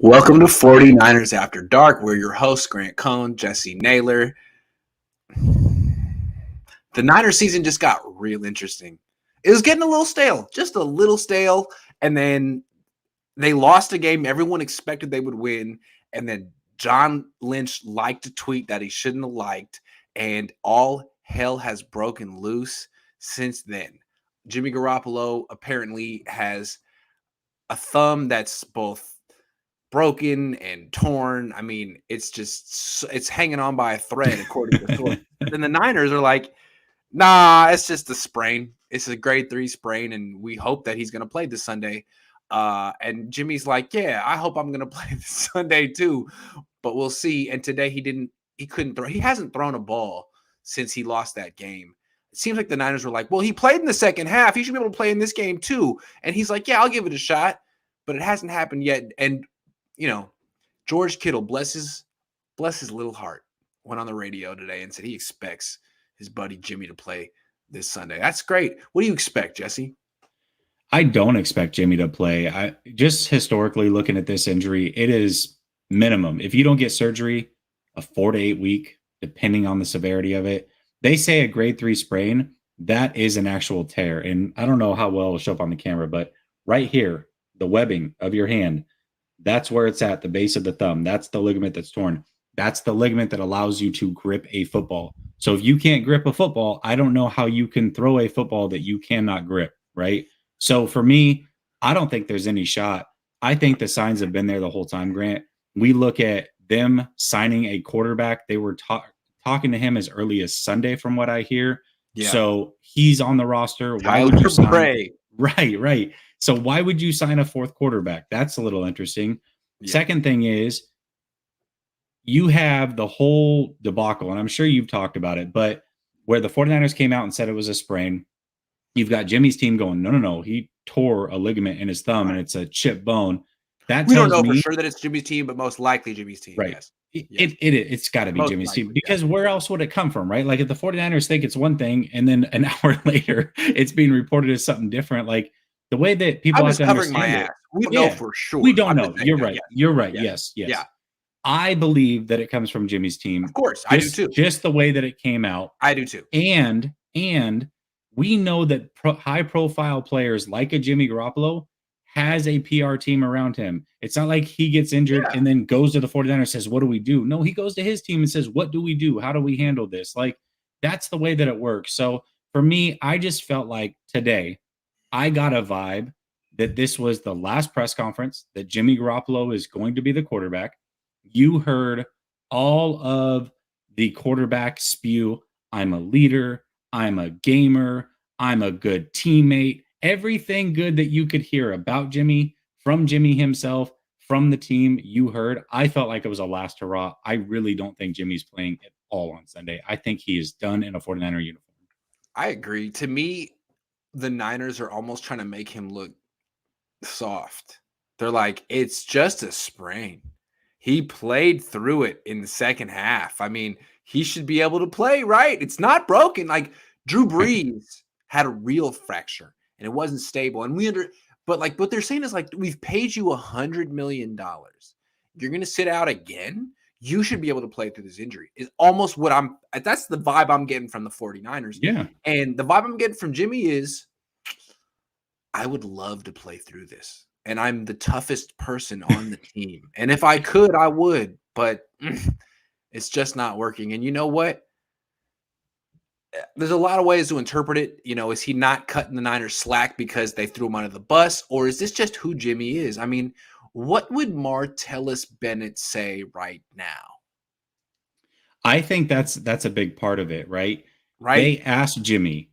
Welcome to 49ers After Dark. We're your hosts, Cohn and Jessie Naylor. The Niners season just got real interesting. It was getting a little stale, just a little stale. And then they lost a game everyone expected they would win. And then John Lynch liked a tweet that he shouldn't have liked. And all hell has broken loose since then. Jimmy Garoppolo apparently has a thumb that's both broken and torn. I mean, it's hanging on by a thread, according to sources. Then the Niners are like, nah, it's just a sprain. It's a grade 3 sprain, and we hope that he's going to play this Sunday. And Jimmy's like, yeah, I hope I'm going to play this Sunday too, but we'll see. And today he couldn't throw. He hasn't thrown a ball since he lost that game. It seems like the Niners were like, well, he played in the second half. He should be able to play in this game too. And he's like, yeah, I'll give it a shot, but it hasn't happened yet. And you know, George Kittle, bless his little heart, went on the radio today and said he expects his buddy Jimmy to play this Sunday. That's great. What do you expect, Jesse? I don't expect Jimmy to play. I just historically looking at this injury, it is minimum. If you don't get surgery, a 4 to 8 week, depending on the severity of it. They say a grade 3 sprain, that is an actual tear. And I don't know how well it'll show up on the camera, but right here, the webbing of your hand, that's where it's at, the base of the thumb. That's the ligament that's torn. That's the ligament that allows you to grip a football. So if you can't grip a football, I don't know how you can throw a football that you cannot grip, right? So for me, I don't think there's any shot. I think the signs have been there the whole time, Grant. We look at them signing a quarterback. They were talking to him as early as Sunday, from what I hear. Yeah. So he's on the roster. Why would you sign? Right. So why would you sign a fourth quarterback? That's a little interesting. Yeah. Second thing is, you have the whole debacle, and I'm sure you've talked about it, but where the 49ers came out and said it was a sprain, you've got Jimmy's team going, no, he tore a ligament in his thumb and it's a chipped bone. We don't know for sure that it's Jimmy's team, but most likely Jimmy's team. Right. Yes. It's got to be most Jimmy's team, because where else would it come from, right? Like if the 49ers think it's one thing and then an hour later it's being reported as something different, like the way that people have to understand it. We know for sure. We don't know. You're right. You're right. Yes. Yeah. I believe that it comes from Jimmy's team. Of course, I do too. Just the way that it came out. I do too. And we know that high-profile players like a Jimmy Garoppolo has a PR team around him. It's not like he gets injured and then goes to the 49ers and says, what do we do? No, he goes to his team and says, what do we do? How do we handle this? Like, that's the way that it works. So for me, I just felt like today I got a vibe that this was the last press conference, that Jimmy Garoppolo is going to be the quarterback. You heard all of the quarterback spew. I'm a leader. I'm a gamer. I'm a good teammate. Everything good that you could hear about Jimmy, from Jimmy himself, from the team, you heard. I felt like it was a last hurrah. I really don't think Jimmy's playing at all on Sunday. I think he is done in a 49er uniform. I agree. To me, the Niners are almost trying to make him look soft. They're like, it's just a sprain. He played through it in the second half. I mean, he should be able to play, right? It's not broken. Like Drew Brees had a real fracture and it wasn't stable. And but like what they're saying is like, we've paid you $100 million. You're going to sit out again. You should be able to play through this injury is almost what that's the vibe I'm getting from the 49ers. Yeah. And the vibe I'm getting from Jimmy is, I would love to play through this. And I'm the toughest person on the team. And if I could, I would. But it's just not working. And you know what? There's a lot of ways to interpret it. You know, is he not cutting the Niners slack because they threw him under the bus? Or is this just who Jimmy is? I mean, what would Martellus Bennett say right now? I think that's a big part of it, right? Right. They asked Jimmy,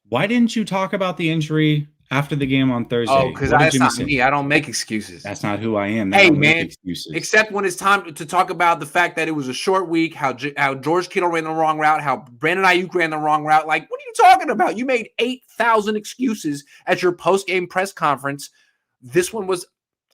why didn't you talk about the injury after the game on Thursday? Oh, because that's not me. I don't make excuses. That's not who I am. Hey, man, except when it's time to talk about the fact that it was a short week, how George Kittle ran the wrong route, how Brandon Ayuk ran the wrong route. Like, what are you talking about? You made 8,000 excuses at your post-game press conference. This one was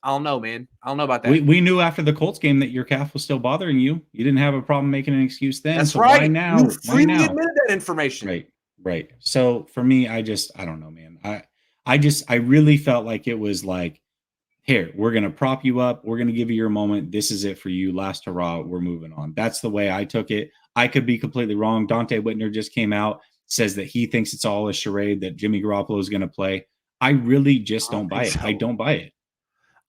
I don't know, man. I don't know about that. We knew after the Colts game that your calf was still bothering you. You didn't have a problem making an excuse then. That's So right. why now? You Why freely now? admitted that information. Right. So for me, I don't know, man. I really felt like it was like, here, we're gonna prop you up. We're gonna give you your moment. This is it for you. Last hurrah. We're moving on. That's the way I took it. I could be completely wrong. Dante Whitner just came out, says that he thinks it's all a charade, that Jimmy Garoppolo is gonna play. I really just don't buy it. So. I don't buy it.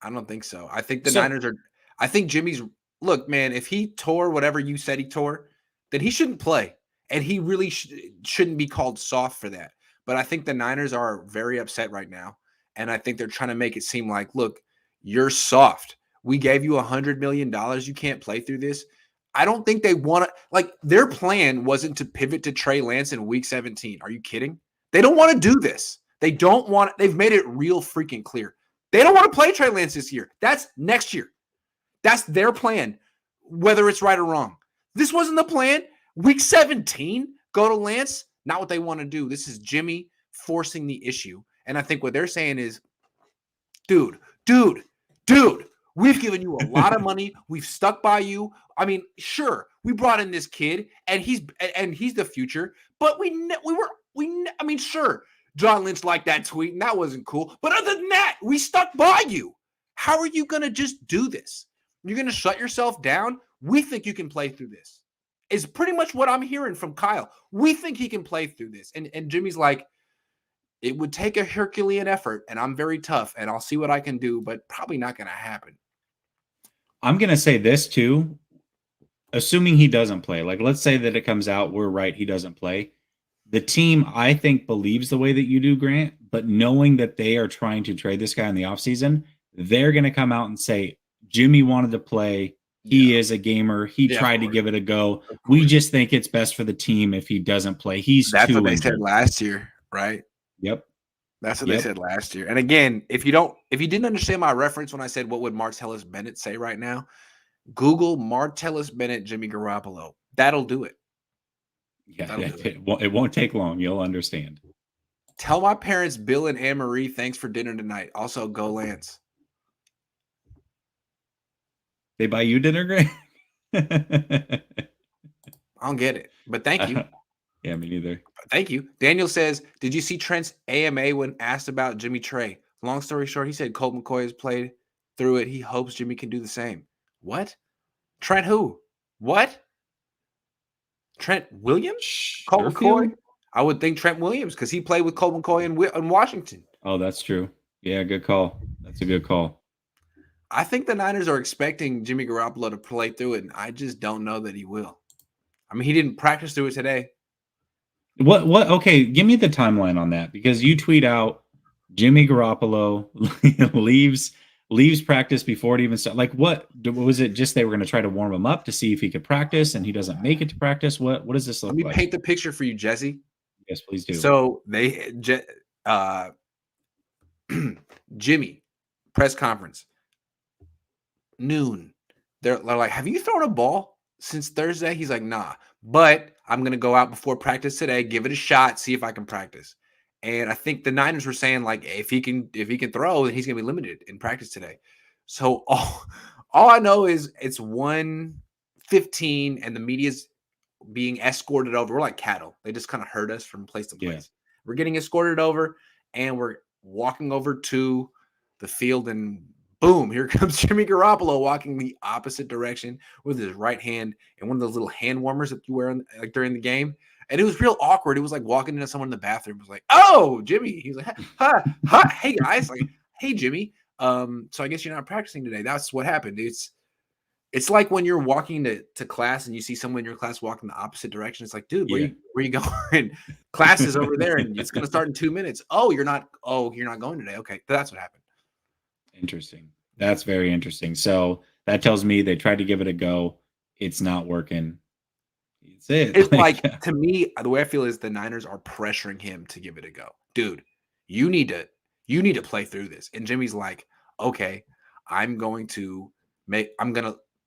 I don't think so. I think the Niners are. I think Jimmy's. Look, man, if he tore whatever you said he tore, then he shouldn't play, and he really shouldn't be called soft for that. But I think the Niners are very upset right now, and I think they're trying to make it seem like, look, you're soft. We gave you $100 million. You can't play through this. I don't think they want to. Like, their plan wasn't to pivot to Trey Lance in Week 17. Are you kidding? They don't want to do this. They don't want. They've made it real freaking clear. They don't want to play Trey Lance this year. That's next year. That's their plan, whether it's right or wrong. This wasn't the plan. Week 17, go to Lance. Not what they want to do. This is Jimmy forcing the issue. And I think what they're saying is, dude, we've given you a lot of money. We've stuck by you. I mean, sure, we brought in this kid, and he's the future. But I mean, sure, John Lynch liked that tweet, and that wasn't cool. But other than that, we stuck by you. How are you going to just do this? You're going to shut yourself down? We think you can play through this. Is pretty much what I'm hearing from Kyle. We think he can play through this. And Jimmy's like, it would take a Herculean effort, and I'm very tough, and I'll see what I can do, but probably not going to happen. I'm going to say this too. Assuming he doesn't play, like let's say that it comes out, we're right, he doesn't play. The team, I think, believes the way that you do, Grant, but knowing that they are trying to trade this guy in the offseason, they're going to come out and say, Jimmy wanted to play. He is a gamer. He tried to give it a go. We just think it's best for the team if he doesn't play. That's what they said last year, right? Yep. That's what they said last year. And again, if you didn't understand my reference when I said what would Martellus Bennett say right now, Google Martellus Bennett, Jimmy Garoppolo. That'll do it. Yeah, it won't take long. You'll understand. Tell my parents, Bill and Anne Marie, thanks for dinner tonight. Also, go Lance. They buy you dinner, Greg? I don't get it, but thank you. Yeah, me neither. Thank you. Daniel says, did you see Trent's AMA when asked about Jimmy Trey? Long story short, he said Colt McCoy has played through it. He hopes Jimmy can do the same. What? Trent who? What? Trent Williams? Colt McCoy? I would think Trent Williams because he played with Colt McCoy in Washington. Oh, that's true. Yeah, good call. That's a good call. I think the Niners are expecting Jimmy Garoppolo to play through it, and I just don't know that he will. I mean, he didn't practice through it today. What? Okay, give me the timeline on that because you tweet out Jimmy Garoppolo leaves practice before it even started. Like, what was it? Just they were going to try to warm him up to see if he could practice, and he doesn't make it to practice. What does this look like? Let me paint the picture for you, Jesse. Yes, please do. So Jimmy press conference noon. They're like, have you thrown a ball since Thursday? He's like, nah, but I'm going to go out before practice today, give it a shot, see if I can practice. And I think the Niners were saying, like, if he can throw, then he's going to be limited in practice today. So all I know is it's 1:15 and the media's being escorted over. We're like cattle. They just kind of herd us from place to place. Yeah. We're getting escorted over and we're walking over to the field and boom, here comes Jimmy Garoppolo walking the opposite direction with his right hand and one of those little hand warmers that you wear like during the game. And it was real awkward. It was like walking into someone in the bathroom. It was like, oh, Jimmy. He's like, hi, hey guys. Like, hey, Jimmy. So I guess you're not practicing today. That's what happened. It's like when you're walking to class and you see someone in your class walking the opposite direction. It's like, dude, where you going? Class is over there and it's going to start in 2 minutes. Oh, you're not going today. Okay. That's what happened. Interesting. That's very interesting. So that tells me they tried to give it a go. It's not working. It's like to me, the way I feel is the Niners are pressuring him to give it a go. Dude, you need to play through this. And Jimmy's like, okay, I'm going to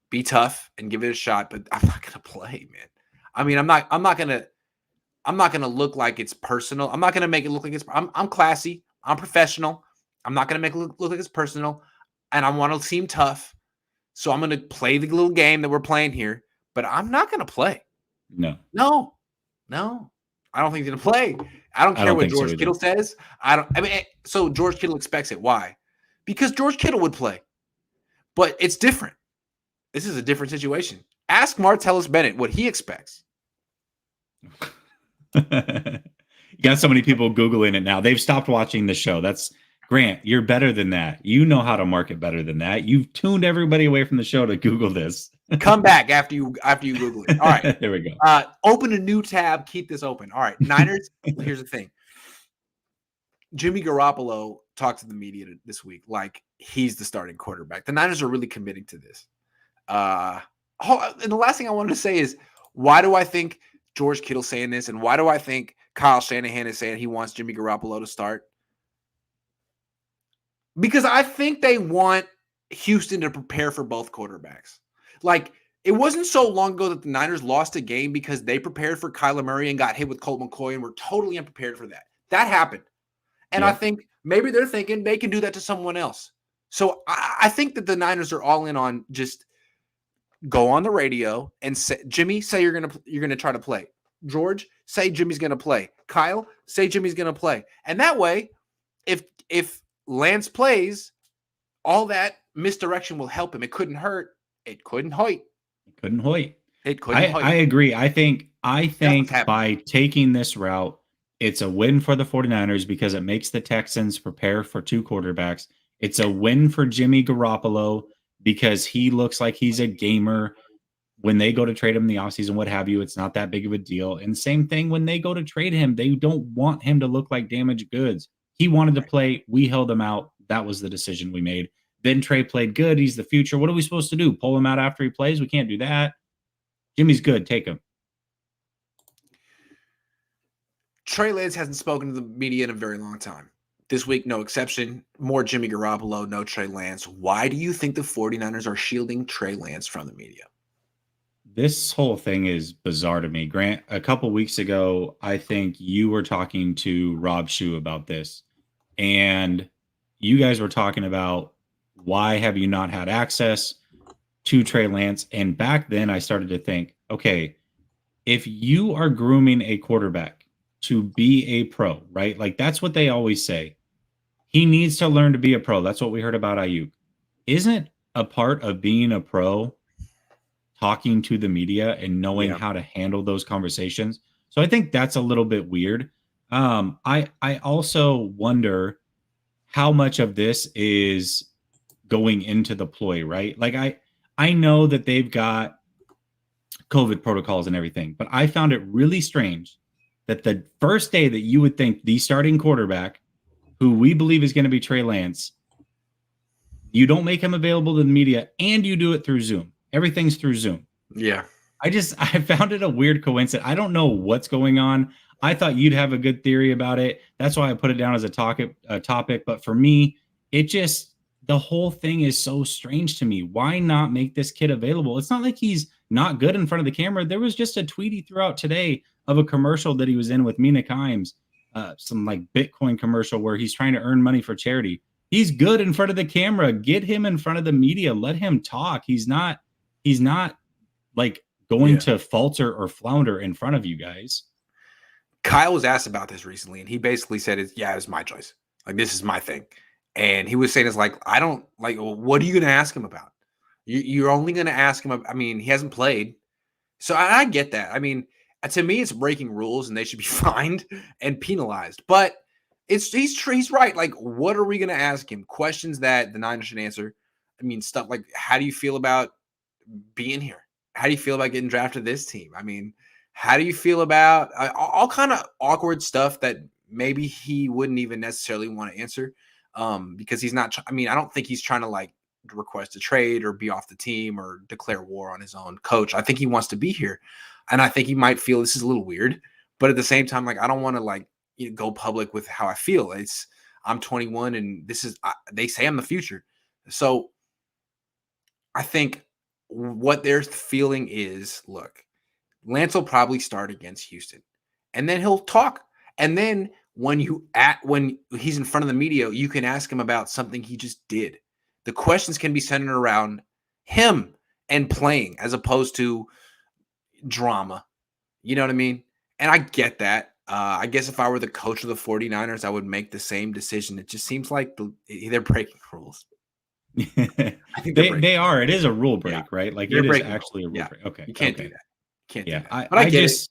be tough and give it a shot, but I'm not gonna play, man. I mean, I'm not gonna look like it's personal. I'm not gonna make it look like it's I'm classy, I'm professional. I'm not gonna make it look like it's personal. and I want to seem tough. So I'm going to play the little game that we're playing here, but I'm not going to play. No. I don't think he's going to play. I don't I care don't what think so George either. Kittle says. So George Kittle expects it. Why? Because George Kittle would play, but it's different. This is a different situation. Ask Martellus Bennett what he expects. You got so many people Googling it now. They've stopped watching the show. That's Grant. You're better than that. You know how to market better than that. You've tuned everybody away from the show to Google this. Come back after you Google it. All right. There we go. Open a new tab. Keep this open. All right. Niners, here's the thing. Jimmy Garoppolo talked to the media this week like he's the starting quarterback. The Niners are really committing to this. And the last thing I wanted to say is, why do I think George Kittle saying this, and why do I think Kyle Shanahan is saying he wants Jimmy Garoppolo to start? Because I think they want Houston to prepare for both quarterbacks. Like, it wasn't so long ago that the Niners lost a game because they prepared for Kyler Murray and got hit with Colt McCoy and were totally unprepared for that. That happened. And I think maybe they're thinking they can do that to someone else. So I think that the Niners are all in on just go on the radio and say, Jimmy, say you're gonna try to play. George, say Jimmy's gonna play. Kyle, say Jimmy's gonna play. And that way, if Lance plays, all that misdirection will help him. It couldn't hurt. It couldn't hurt. I agree. I think by taking this route, it's a win for the 49ers because it makes the Texans prepare for two quarterbacks. It's a win for Jimmy Garoppolo because he looks like he's a gamer. When they go to trade him in the offseason, what have you, it's not that big of a deal. And same thing when they go to trade him, they don't want him to look like damaged goods. He wanted to play. We held him out. That was the decision we made. Then Trey played good. He's the future. What are we supposed to do? Pull him out after he plays? We can't do that. Jimmy's good. Take him. Trey Lance hasn't spoken to the media in a very long time. This week, no exception. More Jimmy Garoppolo, no Trey Lance. Why do you think the 49ers are shielding Trey Lance from the media? This whole thing is bizarre to me. Grant, a couple weeks ago, I think you were talking to Rob Shue about this. And you guys were talking about why have you not had access to Trey Lance? And back then I started to think, okay, if you are grooming a quarterback to be a pro, right? Like that's what they always say. He needs to learn to be a pro. That's what we heard about Ayuk. Isn't a part of being a pro talking to the media and knowing how to handle those conversations? So I think that's a little bit weird. I also wonder how much of this is going into the ploy, right? Like I know that they've got COVID protocols and everything, but I found it really strange that the first day that you would think the starting quarterback, who we believe is going to be Trey Lance, you don't make him available to the media and you do it through Zoom. Everything's through Zoom. Yeah. I found it a weird coincidence. I don't know what's going on. I thought you'd have a good theory about it. That's why I put it down as a topic. But for me, the whole thing is so strange to me. Why not make this kid available? It's not like he's not good in front of the camera. There was just a tweet he threw out today of a commercial that he was in with Mina Kimes, some like Bitcoin commercial where he's trying to earn money for charity. He's good in front of the camera. Get him in front of the media. Let him talk. He's not like going to falter or flounder in front of you guys. Kyle was asked about this recently, and he basically said, it's my choice. Like, this is my thing. And he was saying, it's like, I don't like, well, what are you going to ask him about? You're only going to ask him. I mean, he hasn't played. So I get that. I mean, to me, it's breaking rules and they should be fined and penalized. But he's right. Like, what are we going to ask him? Questions that the Niners should answer. I mean, stuff like, how do you feel about being here? How do you feel about getting drafted to this team? I mean, how do you feel about all kind of awkward stuff that maybe he wouldn't even necessarily want to answer because he's not. I mean, I don't think he's trying to like request a trade or be off the team or declare war on his own coach. I think he wants to be here, and I think he might feel this is a little weird. But at the same time, like I don't want to like go public with how I feel. I'm 21, and they say I'm the future. So I think what they're feeling is, look, Lance will probably start against Houston, and then he'll talk. And then when he's in front of the media, you can ask him about something he just did. the questions can be centered around him and playing as opposed to drama. You know what I mean? And I get that. I guess if I were the coach of the 49ers, I would make the same decision. It just seems like they're breaking rules. I think they are. It is a rule break, yeah, right? Like they're it is breaking actually a rule yeah. break. Okay. You can't okay. do that. Can't Yeah. do that. But I get it.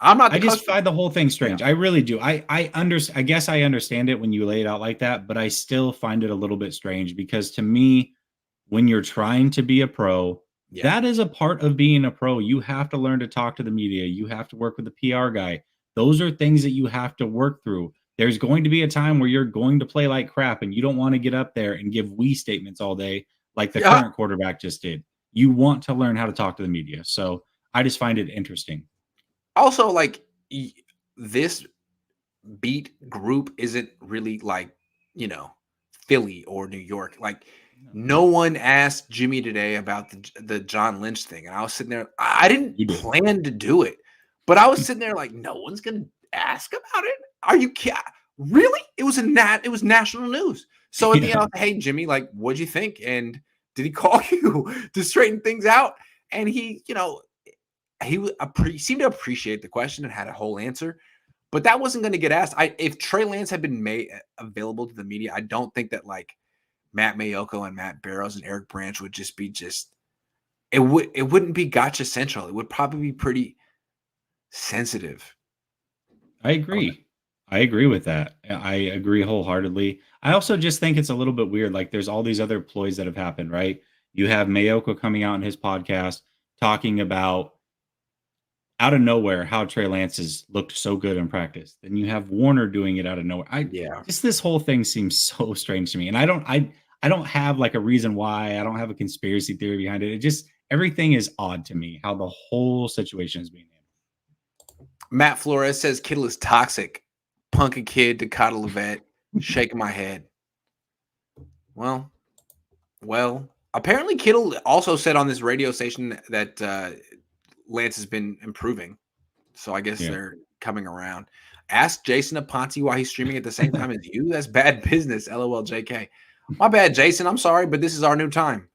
I'm not the I just coach. find the whole thing strange. Yeah. I really do. I guess I understand it when you lay it out like that, but I still find it a little bit strange because to me, when you're trying to be a pro, Yeah. that is a part of being a pro. You have to learn to talk to the media. You have to work with the PR guy. Those are things that you have to work through. There's going to be a time where you're going to play like crap and you don't want to get up there and give we statements all day like the Yeah. current quarterback just did. You want to learn how to talk to the media. So I just find it interesting. Also, like this beat group isn't really like, Philly or New York. Like no one asked Jimmy today about the John Lynch thing. And I was sitting there, I didn't plan to do it, but I was sitting there like, no one's going to ask about it. Are you kidding? Really? It was national news. So at the end, hey, Jimmy, like, what'd you think? And did he call you to straighten things out? And he, he seemed to appreciate the question and had a whole answer. But that wasn't going to get asked. If Trey Lance had been made available to the media, I don't think that like Matt Mayoko and Matt Barrows and Eric Branch would just be it wouldn't be gotcha central. It would probably be pretty sensitive. I agree. I agree with that. I agree wholeheartedly. I also just think it's a little bit weird. Like there's all these other ploys that have happened, right? You have Mayoko coming out in his podcast talking about out of nowhere how Trey Lance has looked so good in practice. Then you have Warner doing it out of nowhere. Just this whole thing seems so strange to me. And I don't have like a reason why. I don't have a conspiracy theory behind it. It just everything is odd to me how the whole situation is being handled. Matt Flores says Kittle is toxic. Punk a kid to coddle a vet. Shaking my head. Well, apparently Kittle also said on this radio station that Lance has been improving. So I guess they're coming around. Ask Jason Aponte why he's streaming at the same time as you. That's bad business. LOL JK. My bad, Jason. I'm sorry, but this is our new time.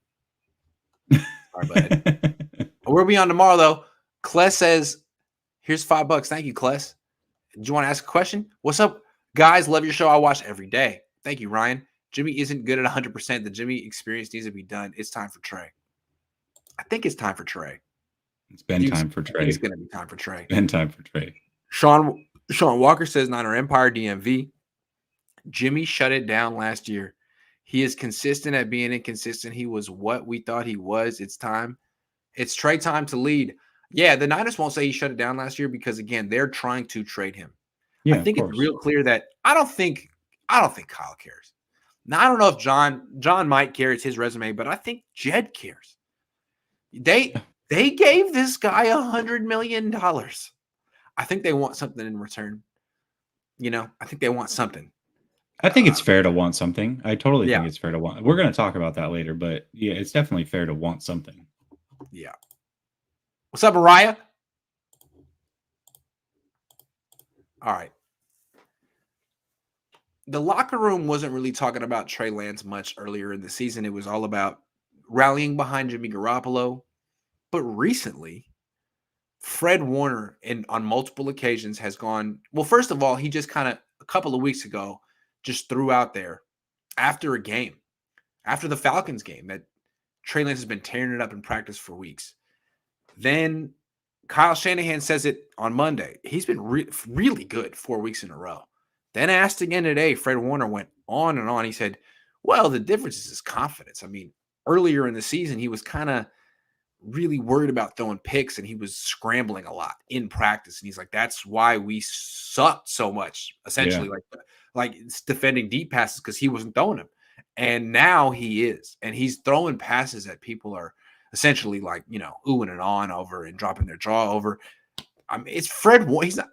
Sorry, bud. We'll be on tomorrow, though. Kless says, here's $5. Thank you, Kless. Do you want to ask a question? What's up, guys? Love your show. I watch every day. Thank you, Ryan. Jimmy isn't good at 100%. The Jimmy experience needs to be done. It's time for Trey. I think it's time for Trey. It's been time for Trey. It's going to be time for Trey. Been time for Trey. Sean Walker says Niner Empire DMV. Jimmy shut it down last year. He is consistent at being inconsistent. He was what we thought he was. It's time. It's Trey time to lead. Yeah, the Niners won't say he shut it down last year because again, they're trying to trade him. Yeah, I think it's real clear that I don't think Kyle cares. Now I don't know if John might care. It's his resume, but I think Jed cares. They gave this guy $100 million. I think they want something in return. I think they want something. I think it's fair to want something. I totally think it's fair to want. We're going to talk about that later, but yeah, it's definitely fair to want something. Yeah. What's up, Mariah? All right. The locker room wasn't really talking about Trey Lance much earlier in the season. It was all about rallying behind Jimmy Garoppolo. But recently, Fred Warner, on multiple occasions, has gone. Well, first of all, he just kind of a couple of weeks ago just threw out there after a game, after the Falcons game, that Trey Lance has been tearing it up in practice for weeks. Then Kyle Shanahan says it on Monday. He's been really good 4 weeks in a row. Then asked again today, Fred Warner went on and on. He said, well, the difference is his confidence. I mean, earlier in the season, he was kind of really worried about throwing picks and he was scrambling a lot in practice. And he's like, that's why we sucked so much, essentially, like it's defending deep passes because he wasn't throwing them. And now he is. And he's throwing passes that people are essentially like, oohing and on over and dropping their jaw over. I mean, it's Fred. He's not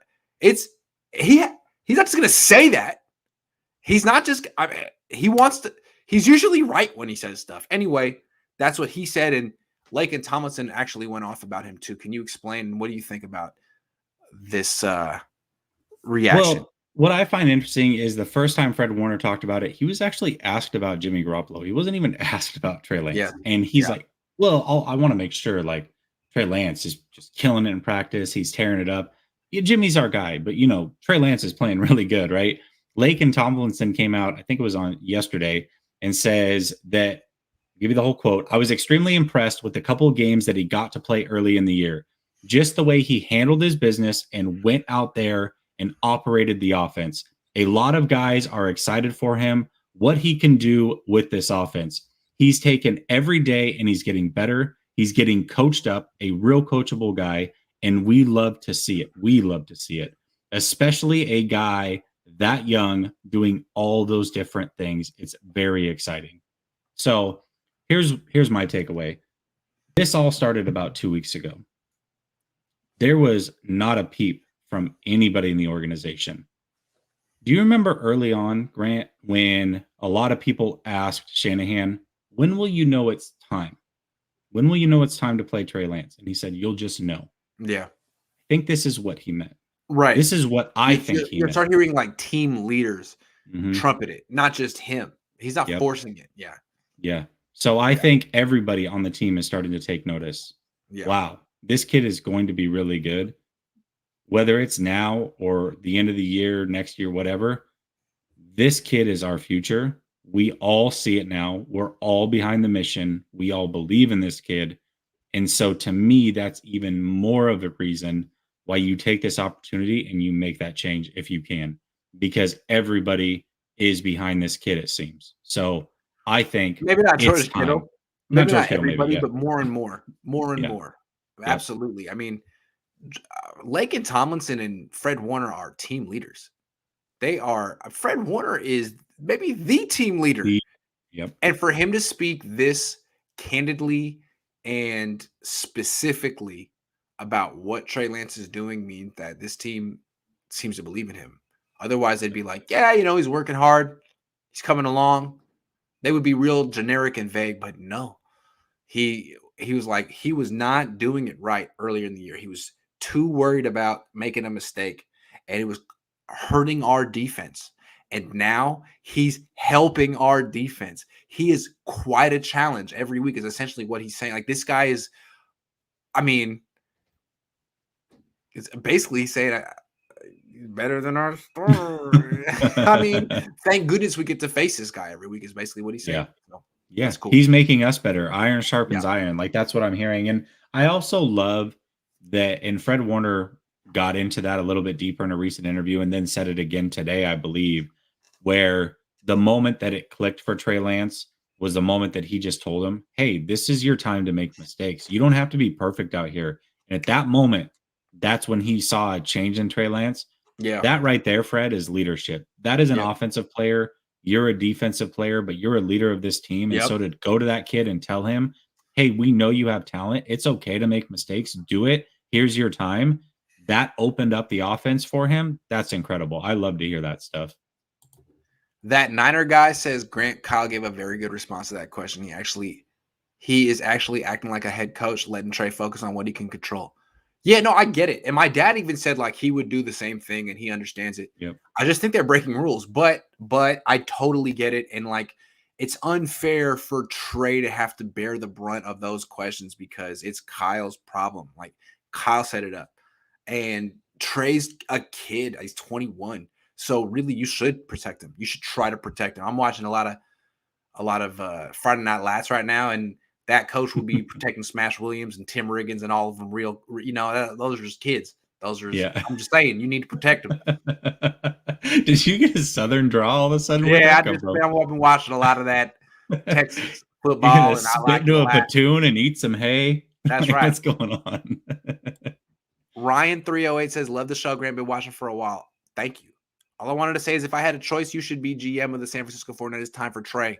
just going to say that. He's not just, he wants to, he's usually right when he says stuff. Anyway, that's what he said. And Lake and Tomlinson actually went off about him too. Can you explain, what do you think about this reaction? Well, What I find interesting is the first time Fred Warner talked about it, he was actually asked about Jimmy Garoppolo. He wasn't even asked about Trey Yeah. Lance. And he's like, well, I want to make sure like Trey Lance is just killing it in practice. He's tearing it up. Yeah, Jimmy's our guy, but Trey Lance is playing really good, right? Lake and Tomlinson came out, I think it was on yesterday, and says that, I'll give you the whole quote. I was extremely impressed with the couple of games that he got to play early in the year. Just the way he handled his business and went out there and operated the offense. A lot of guys are excited for him, what he can do with this offense. He's taken every day and he's getting better. He's getting coached up, a real coachable guy, and we love to see it. We love to see it, especially a guy that young doing all those different things. It's very exciting. So here's my takeaway. This all started about 2 weeks ago. There was not a peep from anybody in the organization. Do you remember early on, Grant, when a lot of people asked Shanahan, when will you know it's time? When will you know it's time to play Trey Lance? And he said, you'll just know. Yeah. I think this is what he meant. Right. This is what I think he you meant. start hearing like team leaders Mhm. trumpet it, not just him. He's not Yep. forcing it. Yeah. Yeah. So I think everybody on the team is starting to take notice. Yeah. Wow, this kid is going to be really good. Whether it's now or the end of the year, next year, whatever, this kid is our future. We all see it now. We're all behind the mission. We all believe in this kid. And so to me, that's even more of a reason why you take this opportunity and you make that change if you can, because everybody is behind this kid, it seems. So I think maybe not it's George time. Kittle, Not maybe George not Kittle, maybe, everybody, yeah. but more and more, more and Yeah. more. Yep. Absolutely. I mean, Lake and Tomlinson and Fred Warner are team leaders. They are. Fred Warner is maybe the team leader. Yep. And for him to speak this candidly and specifically about what Trey Lance is doing means that this team seems to believe in him. Otherwise, they'd be like, yeah, he's working hard. He's coming along. They would be real generic and vague, but no. He was like, he was not doing it right earlier in the year. He was too worried about making a mistake, and it was hurting our defense. And now he's helping our defense. He is quite a challenge every week, is essentially what he's saying. Like, this guy is, I mean, it's basically saying he's better than our star. I mean, thank goodness we get to face this guy every week, is basically what he's saying. Yeah. So, yeah. that's cool. He's making us better. Iron sharpens iron. Like, that's what I'm hearing. And I also love that, and Fred Warner got into that a little bit deeper in a recent interview and then said it again today, I believe, where the moment that it clicked for Trey Lance was the moment that he just told him, hey, this is your time to make mistakes. You don't have to be perfect out here. And at that moment, that's when he saw a change in Trey Lance. Yeah. That right there, Fred, is leadership. That is an offensive player. You're a defensive player, but you're a leader of this team. And so to go to that kid and tell him, hey, we know you have talent. It's okay to make mistakes. Do it. Here's your time. That opened up the offense for him. That's incredible. I love to hear that stuff. That Niner guy says Kyle gave a very good response to that question. He is actually acting like a head coach, letting Trey focus on what he can control. Yeah, no, I get it. And my dad even said like he would do the same thing and he understands it. Yep. I just think they're breaking rules, but I totally get it. And like, it's unfair for Trey to have to bear the brunt of those questions because it's Kyle's problem. Like, Kyle set it up. And Trey's a kid. He's 21. So really, you should protect him. You should try to protect him. I'm watching a lot of Friday Night Lights right now, and that coach will be protecting Smash Williams and Tim Riggins and all of them. Those are just kids. Those are. I'm just saying, you need to protect them. Did you get a Southern draw all of a sudden? Yeah, I've been watching a lot of that Texas football, and I like to a platoon and eat some hay. That's right. What's going on? Ryan 308 says, "Love the show, Grant. Been watching for a while. Thank you. All I wanted to say is, if I had a choice, you should be GM of the San Francisco 49ers. It's time for Trey."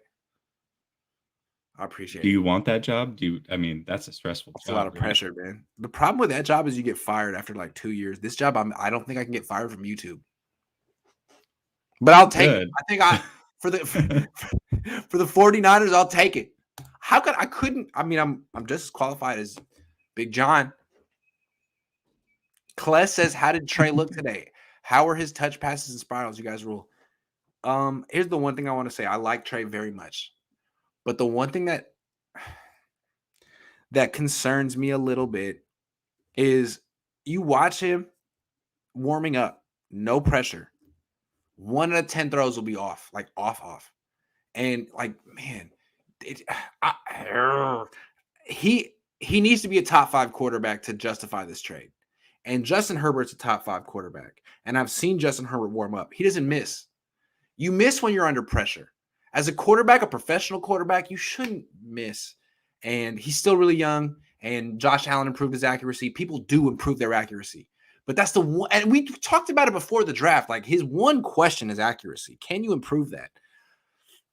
I appreciate it. Do you want that job? That's a stressful job. That's a lot of pressure, man. The problem with that job is you get fired after like 2 years. This job, I don't think I can get fired from YouTube. But I'll take it. I think for the 49ers, I'll take it. How could I couldn't? I mean, I'm just as qualified as Big John. Kless says, "How did Trey look today? How are his touch passes and spirals? You guys rule. Here's the one thing I want to say. I like Trey very much, but the one thing that concerns me a little bit is you watch him warming up, no pressure. 1 out of 10 throws will be off, like off. And like, man, he needs to be a top 5 quarterback to justify this trade. And Justin Herbert's a top 5 quarterback. And I've seen Justin Herbert warm up. He doesn't miss. You miss when you're under pressure. As a quarterback, a professional quarterback, you shouldn't miss. And he's still really young. And Josh Allen improved his accuracy. People do improve their accuracy. But that's the one. And we talked about it before the draft. Like, his one question is accuracy. Can you improve that?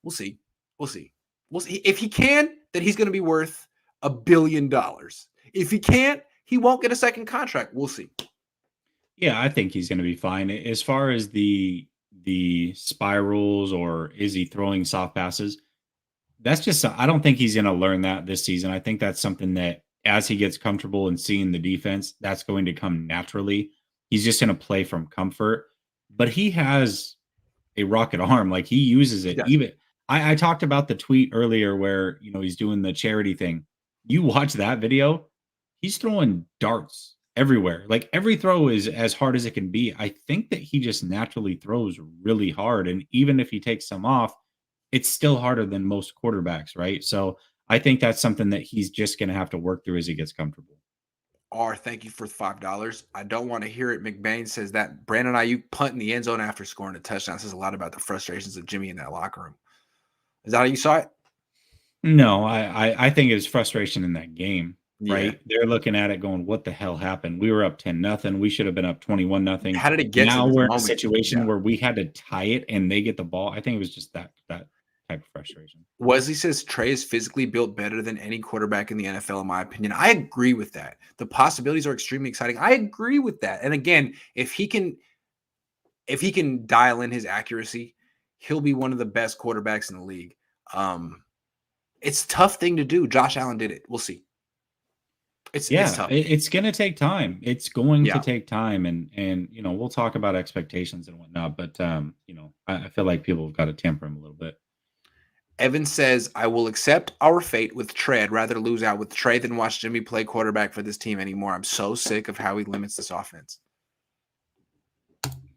We'll see. We'll see. If he can, then he's going to be worth $1 billion. If he can't, he won't get a second contract. We'll see. Yeah, I think he's going to be fine. As far as the spirals or is he throwing soft passes, that's just, I don't think he's going to learn that this season. I think that's something that as he gets comfortable and seeing the defense, that's going to come naturally. He's just going to play from comfort, but he has a rocket arm. Like, he uses it. Even I talked about the tweet earlier where, he's doing the charity thing. You watch that video, he's throwing darts everywhere. Like, every throw is as hard as it can be. I think that he just naturally throws really hard. And even if he takes some off, it's still harder than most quarterbacks, right? So I think that's something that he's just going to have to work through as he gets comfortable. Thank you for $5. I don't want to hear it. McBain says that Brandon Ayuk punt in the end zone after scoring a touchdown says a lot about the frustrations of Jimmy in that locker room. Is that how you saw it? No, I think it was frustration in that game, right? Yeah. They're looking at it going, what the hell happened? We were up 10-0. We should have been up 21-0. How did it get now to this we're moment? In a situation where we had to tie it and they get the ball. I think it was just that type of frustration. Wesley says Trey is physically built better than any quarterback in the NFL, in my opinion. I agree with that. The possibilities are extremely exciting. I agree with that. And again, if he can dial in his accuracy, he'll be one of the best quarterbacks in the league. It's a tough thing to do. Josh Allen did it. We'll see. It's tough. It's going to take time. It's going to take time. And, we'll talk about expectations and whatnot, but, I feel like people have got to temper him a little bit. Evan says, I will accept our fate with Trey. I'd rather lose out with Trey than watch Jimmy play quarterback for this team anymore. I'm so sick of how he limits this offense.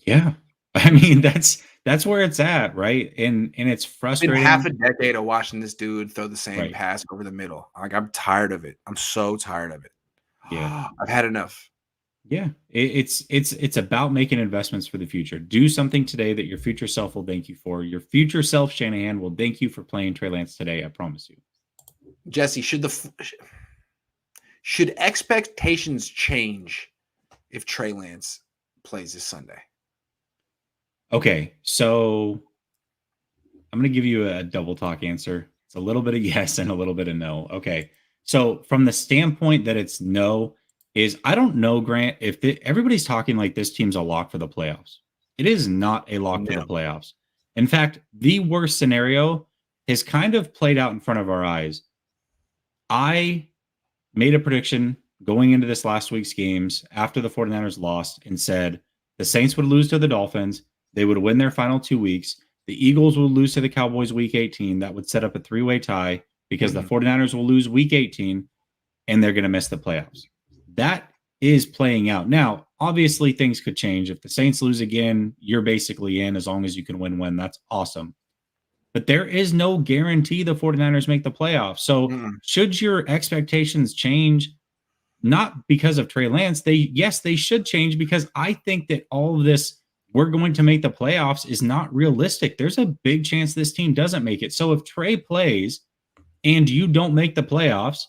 Yeah. I mean, that's where it's at, right? And it's frustrating. It's been half a decade of watching this dude throw the same pass over the middle. Like, I'm tired of it. I'm so tired of it. Yeah. I've had enough. Yeah. It's about making investments for the future. Do something today that your future self will thank you for. Your future self, Shanahan, will thank you for playing Trey Lance today. I promise you. Jesse, should expectations change if Trey Lance plays this Sunday? Okay, so I'm going to give you a double talk answer. It's a little bit of yes and a little bit of no. Okay, so from the standpoint that it's no, is I don't know, Grant, if everybody's talking like this team's a lock for the playoffs. It is not a lock for the playoffs. In fact, the worst scenario has kind of played out in front of our eyes. I made a prediction going into this last week's games after the 49ers lost and said the Saints would lose to the Dolphins. They would win their final 2 weeks. The Eagles will lose to the Cowboys week 18. That would set up a 3-way tie because the 49ers will lose week 18 and they're going to miss the playoffs. That is playing out. Now, obviously, things could change. If the Saints lose again, you're basically in as long as you can win. That's awesome. But there is no guarantee the 49ers make the playoffs. So should your expectations change, not because of Trey Lance, they should change because I think that all of this, we're going to make the playoffs, is not realistic. There's a big chance this team doesn't make it. So if Trey plays and you don't make the playoffs,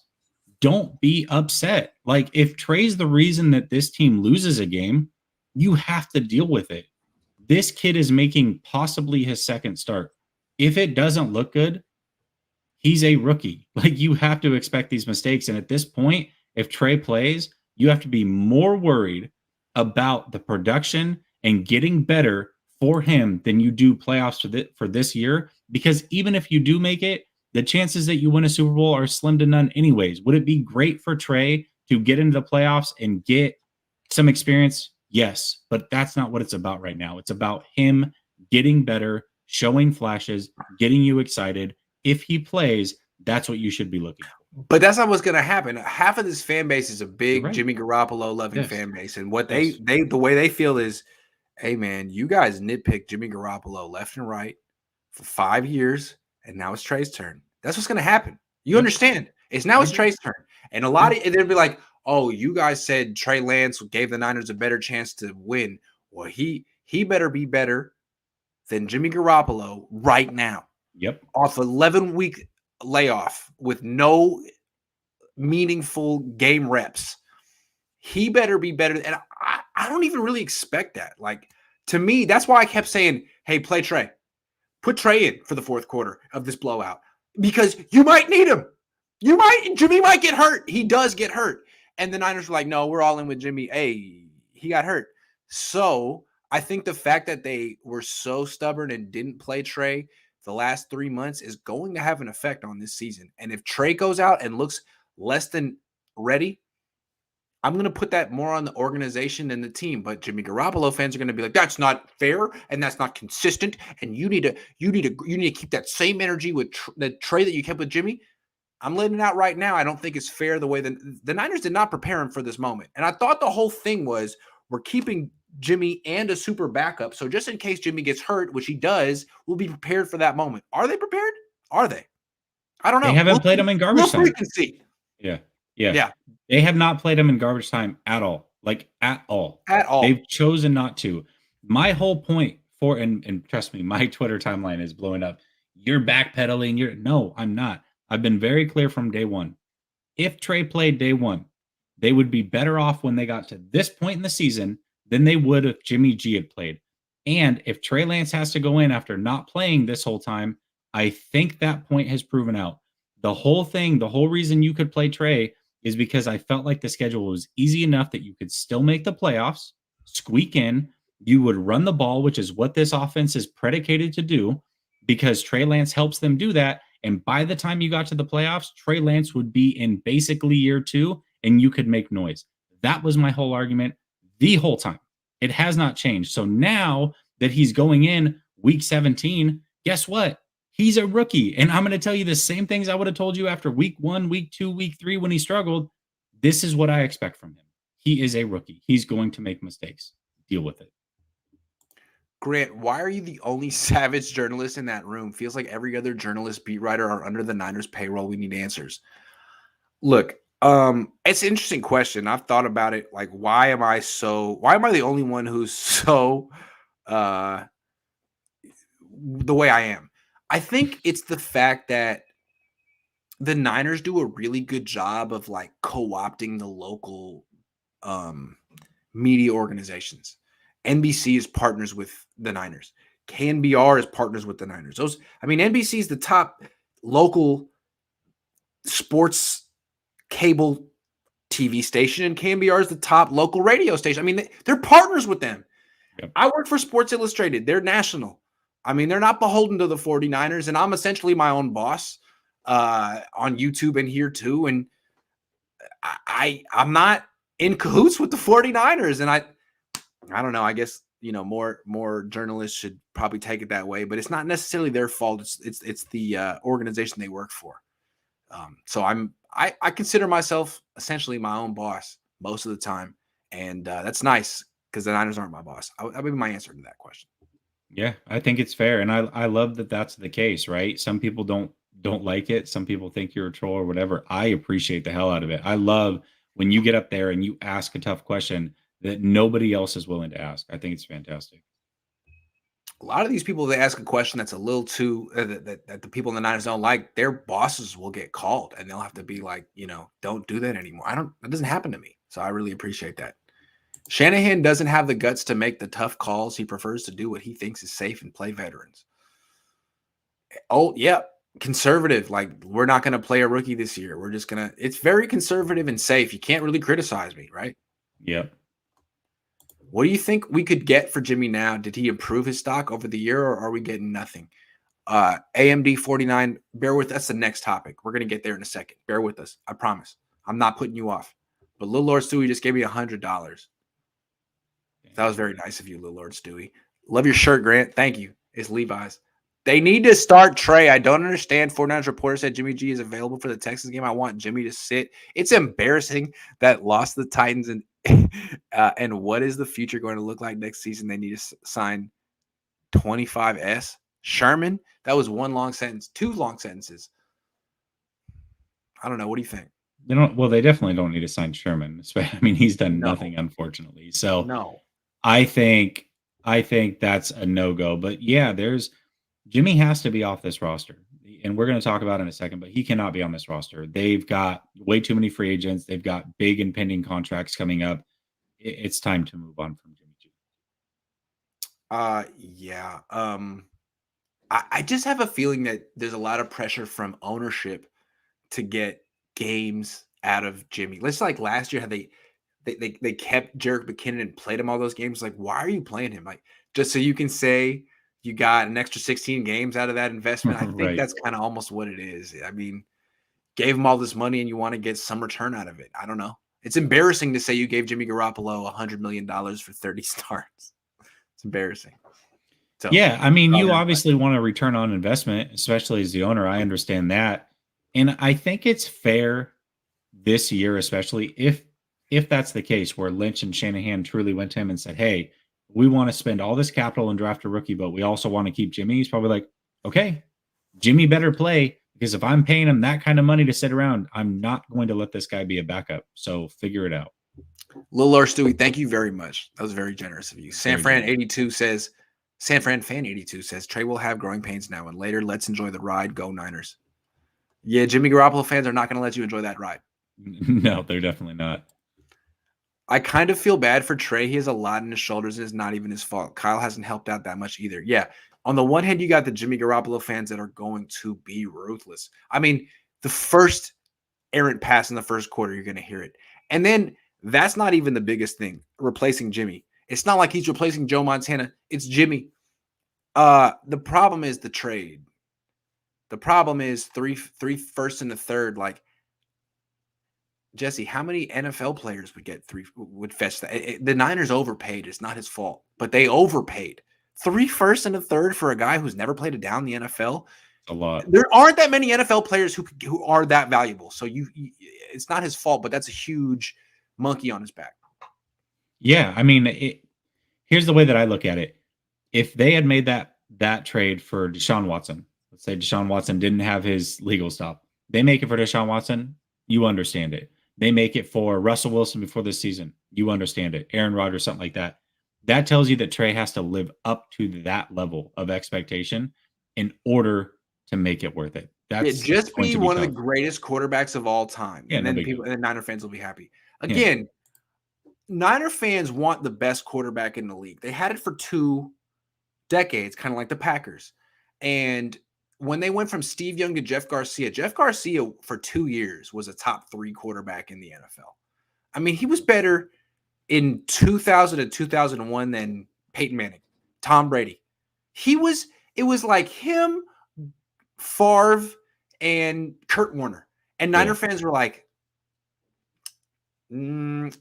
don't be upset. Like, if Trey's the reason that this team loses a game, you have to deal with it. This kid is making possibly his second start. If it doesn't look good, he's a rookie. Like, you have to expect these mistakes. And at this point, if Trey plays, you have to be more worried about the production and getting better for him than you do playoffs for this year. Because even if you do make it, the chances that you win a Super Bowl are slim to none anyways. Would it be great for Trey to get into the playoffs and get some experience? Yes, but that's not what it's about right now. It's about him getting better, showing flashes, getting you excited. If he plays, that's what you should be looking for. But that's not what's going to happen. Half of this fan base is a You're big right. Jimmy Garoppolo loving Yes. fan base, and what Yes. the way they feel is, hey man, you guys nitpick Jimmy Garoppolo left and right for 5 years, and now it's Trey's turn. That's what's going to happen. You Yep. understand? Now I it's do. Trey's turn, and a lot of they'll be like, "Oh, you guys said Trey Lance gave the Niners a better chance to win. Well, he better be better than Jimmy Garoppolo right now, Yep. off 11-week layoff with no meaningful game reps. He better be better." And I don't even really expect that. Like, to me, that's why I kept saying, hey, play Trey. Put Trey in for the fourth quarter of this blowout, because you might need him. Jimmy might get hurt. He does get hurt. And the Niners were like, no, we're all in with Jimmy. Hey, he got hurt. So I think the fact that they were so stubborn and didn't play Trey the last 3 months is going to have an effect on this season. And if Trey goes out and looks less than ready, I'm going to put that more on the organization than the team. But Jimmy Garoppolo fans are going to be like, that's not fair and that's not consistent. And you need to keep that same energy with the Trey that you kept with Jimmy. I'm letting it out right now. I don't think it's fair the way that the Niners did not prepare him for this moment. And I thought the whole thing was, we're keeping Jimmy and a super backup. So just in case Jimmy gets hurt, which he does, we'll be prepared for that moment. Are they prepared? Are they? I don't know. They haven't played him in garbage time. We'll see. Yeah. They have not played him in garbage time at all. Like, at all. At all. They've chosen not to. My whole point for, and trust me, my Twitter timeline is blowing up. You're backpedaling. No, I'm not. I've been very clear from day one. If Trey played day one, they would be better off when they got to this point in the season than they would if Jimmy G had played. And if Trey Lance has to go in after not playing this whole time, I think that point has proven out. The whole reason you could play Trey is because I felt like the schedule was easy enough that you could still make the playoffs, squeak in, you would run the ball, which is what this offense is predicated to do, because Trey Lance helps them do that. And by the time you got to the playoffs, Trey Lance would be in basically year 2, and you could make noise. That was my whole argument the whole time. It has not changed. So now that he's going in week 17, guess what? He's a rookie. And I'm going to tell you the same things I would have told you after week 1, week 2, week 3 when he struggled. This is what I expect from him. He is a rookie. He's going to make mistakes. Deal with it. Grant, why are you the only savage journalist in that room? Feels like every other journalist, beat writer are under the Niners payroll. We need answers. Look, it's an interesting question. I've thought about it. Like, why am I the only one who's so the way I am? I think it's the fact that the Niners do a really good job of like co-opting the local media organizations. NBC is partners with the Niners. KNBR is partners with the Niners. NBC is the top local sports cable TV station, and KNBR is the top local radio station. They're partners with them. Yep. I work for Sports Illustrated. They're national. They're not beholden to the 49ers, and I'm essentially my own boss on YouTube and here too. And I'm not in cahoots with the 49ers, and I don't know. I guess, more journalists should probably take it that way, but it's not necessarily their fault. It's the organization they work for. So I consider myself essentially my own boss most of the time, and that's nice because the Niners aren't my boss. That would be my answer to that question. Yeah, I think it's fair, and I love that that's the case, right? Some people don't like it. Some people think you're a troll or whatever. I appreciate the hell out of it. I love when you get up there and you ask a tough question that nobody else is willing to ask. I think it's fantastic. A lot of these people, they ask a question that's a little too that the people in the Niners don't like, their bosses will get called and they'll have to be like, don't do that anymore. That doesn't happen to me. So I really appreciate that. Shanahan doesn't have the guts to make the tough calls. He prefers to do what he thinks is safe and play veterans. Oh, yeah. Conservative. Like, we're not going to play a rookie this year. We're just going to, it's very conservative and safe. You can't really criticize me, right? Yep. What do you think we could get for Jimmy now? Did he improve his stock over the year, or are we getting nothing? AMD 49, bear with us. That's the next topic. We're going to get there in a second. Bear with us. I promise. I'm not putting you off. But Lil Lord Stewie just gave me $100. That was very nice of you, Lil Lord Stewie. Love your shirt, Grant. Thank you. It's Levi's. They need to start Trey. I don't understand. 49ers reporter said Jimmy G is available for the Texans game. I want Jimmy to sit. It's embarrassing that lost the Titans and what is the future going to look like next season? They need to sign 25S. Sherman? That was one long sentence. Two long sentences. I don't know. What do you think? They don't. Well, they definitely don't need to sign Sherman. I mean, he's done nothing, unfortunately. So no, I think that's a no-go. But yeah, Jimmy has to be off this roster, and we're going to talk about it in a second. But he cannot be on this roster. They've got way too many free agents. They've got big impending contracts coming up. It's time to move on from Jimmy G. Yeah. I just have a feeling that there's a lot of pressure from ownership to get games out of Jimmy. Let's like last year how they kept Jerick McKinnon and played him all those games. Like, why are you playing him? Like, just so you can say you got an extra 16 games out of that investment. I think Right. that's kind of almost what it is. I mean, gave him all this money and you want to get some return out of it. I don't know. It's embarrassing to say you gave Jimmy Garoppolo $100 million for 30 starts. It's embarrassing. So, yeah, I mean, you obviously want a return on investment, especially as the owner. I understand that. And I think it's fair this year, especially if that's the case, where Lynch and Shanahan truly went to him and said, hey, we want to spend all this capital and draft a rookie, but we also want to keep Jimmy. He's probably like, okay, Jimmy better play, because if I'm paying him that kind of money to sit around, I'm not going to let this guy be a backup. So figure it out. Lil Stewie, thank you very much. That was very generous of you. San Fran Fan 82 says Trey will have growing pains now and later. Let's enjoy the ride. Go Niners. Yeah, Jimmy Garoppolo fans are not going to let you enjoy that ride. No, they're definitely not. I kind of feel bad for Trey. He has a lot on his shoulders, and it's not even his fault. Kyle hasn't helped out that much either. Yeah, on the one hand, you got the Jimmy Garoppolo fans that are going to be ruthless. I mean, the first errant pass in the first quarter, you're going to hear it. And then that's not even the biggest thing, replacing Jimmy. It's not like he's replacing Joe Montana. It's Jimmy. The problem is the trade. The problem is three first and a third. Like, Jesse, how many NFL players would fetch that? The Niners overpaid. It's not his fault, but they overpaid. 3 firsts and a third for a guy who's never played a down in the NFL. A lot. There aren't that many NFL players who are that valuable. So it's not his fault, but that's a huge monkey on his back. Yeah, I mean, here's the way that I look at it. If they had made that trade for Deshaun Watson, let's say Deshaun Watson didn't have his legal stop, they make it for Deshaun Watson, you understand it. They make it for Russell Wilson before this season, you understand it. Aaron Rodgers, something like that. That tells you that Trey has to live up to that level of expectation in order to make it worth it. That's just be one of the greatest quarterbacks of all time. Yeah, and then Niner fans will be happy. Again, Niner fans want the best quarterback in the league. They had it for 2 decades, kind of like the Packers. And when they went from Steve Young to Jeff Garcia for 2 years was a top 3 quarterback in the NFL. I mean, he was better in 2000 and 2001 than Peyton Manning, Tom Brady. It was like him, Favre, and Kurt Warner. And Niner fans were like, they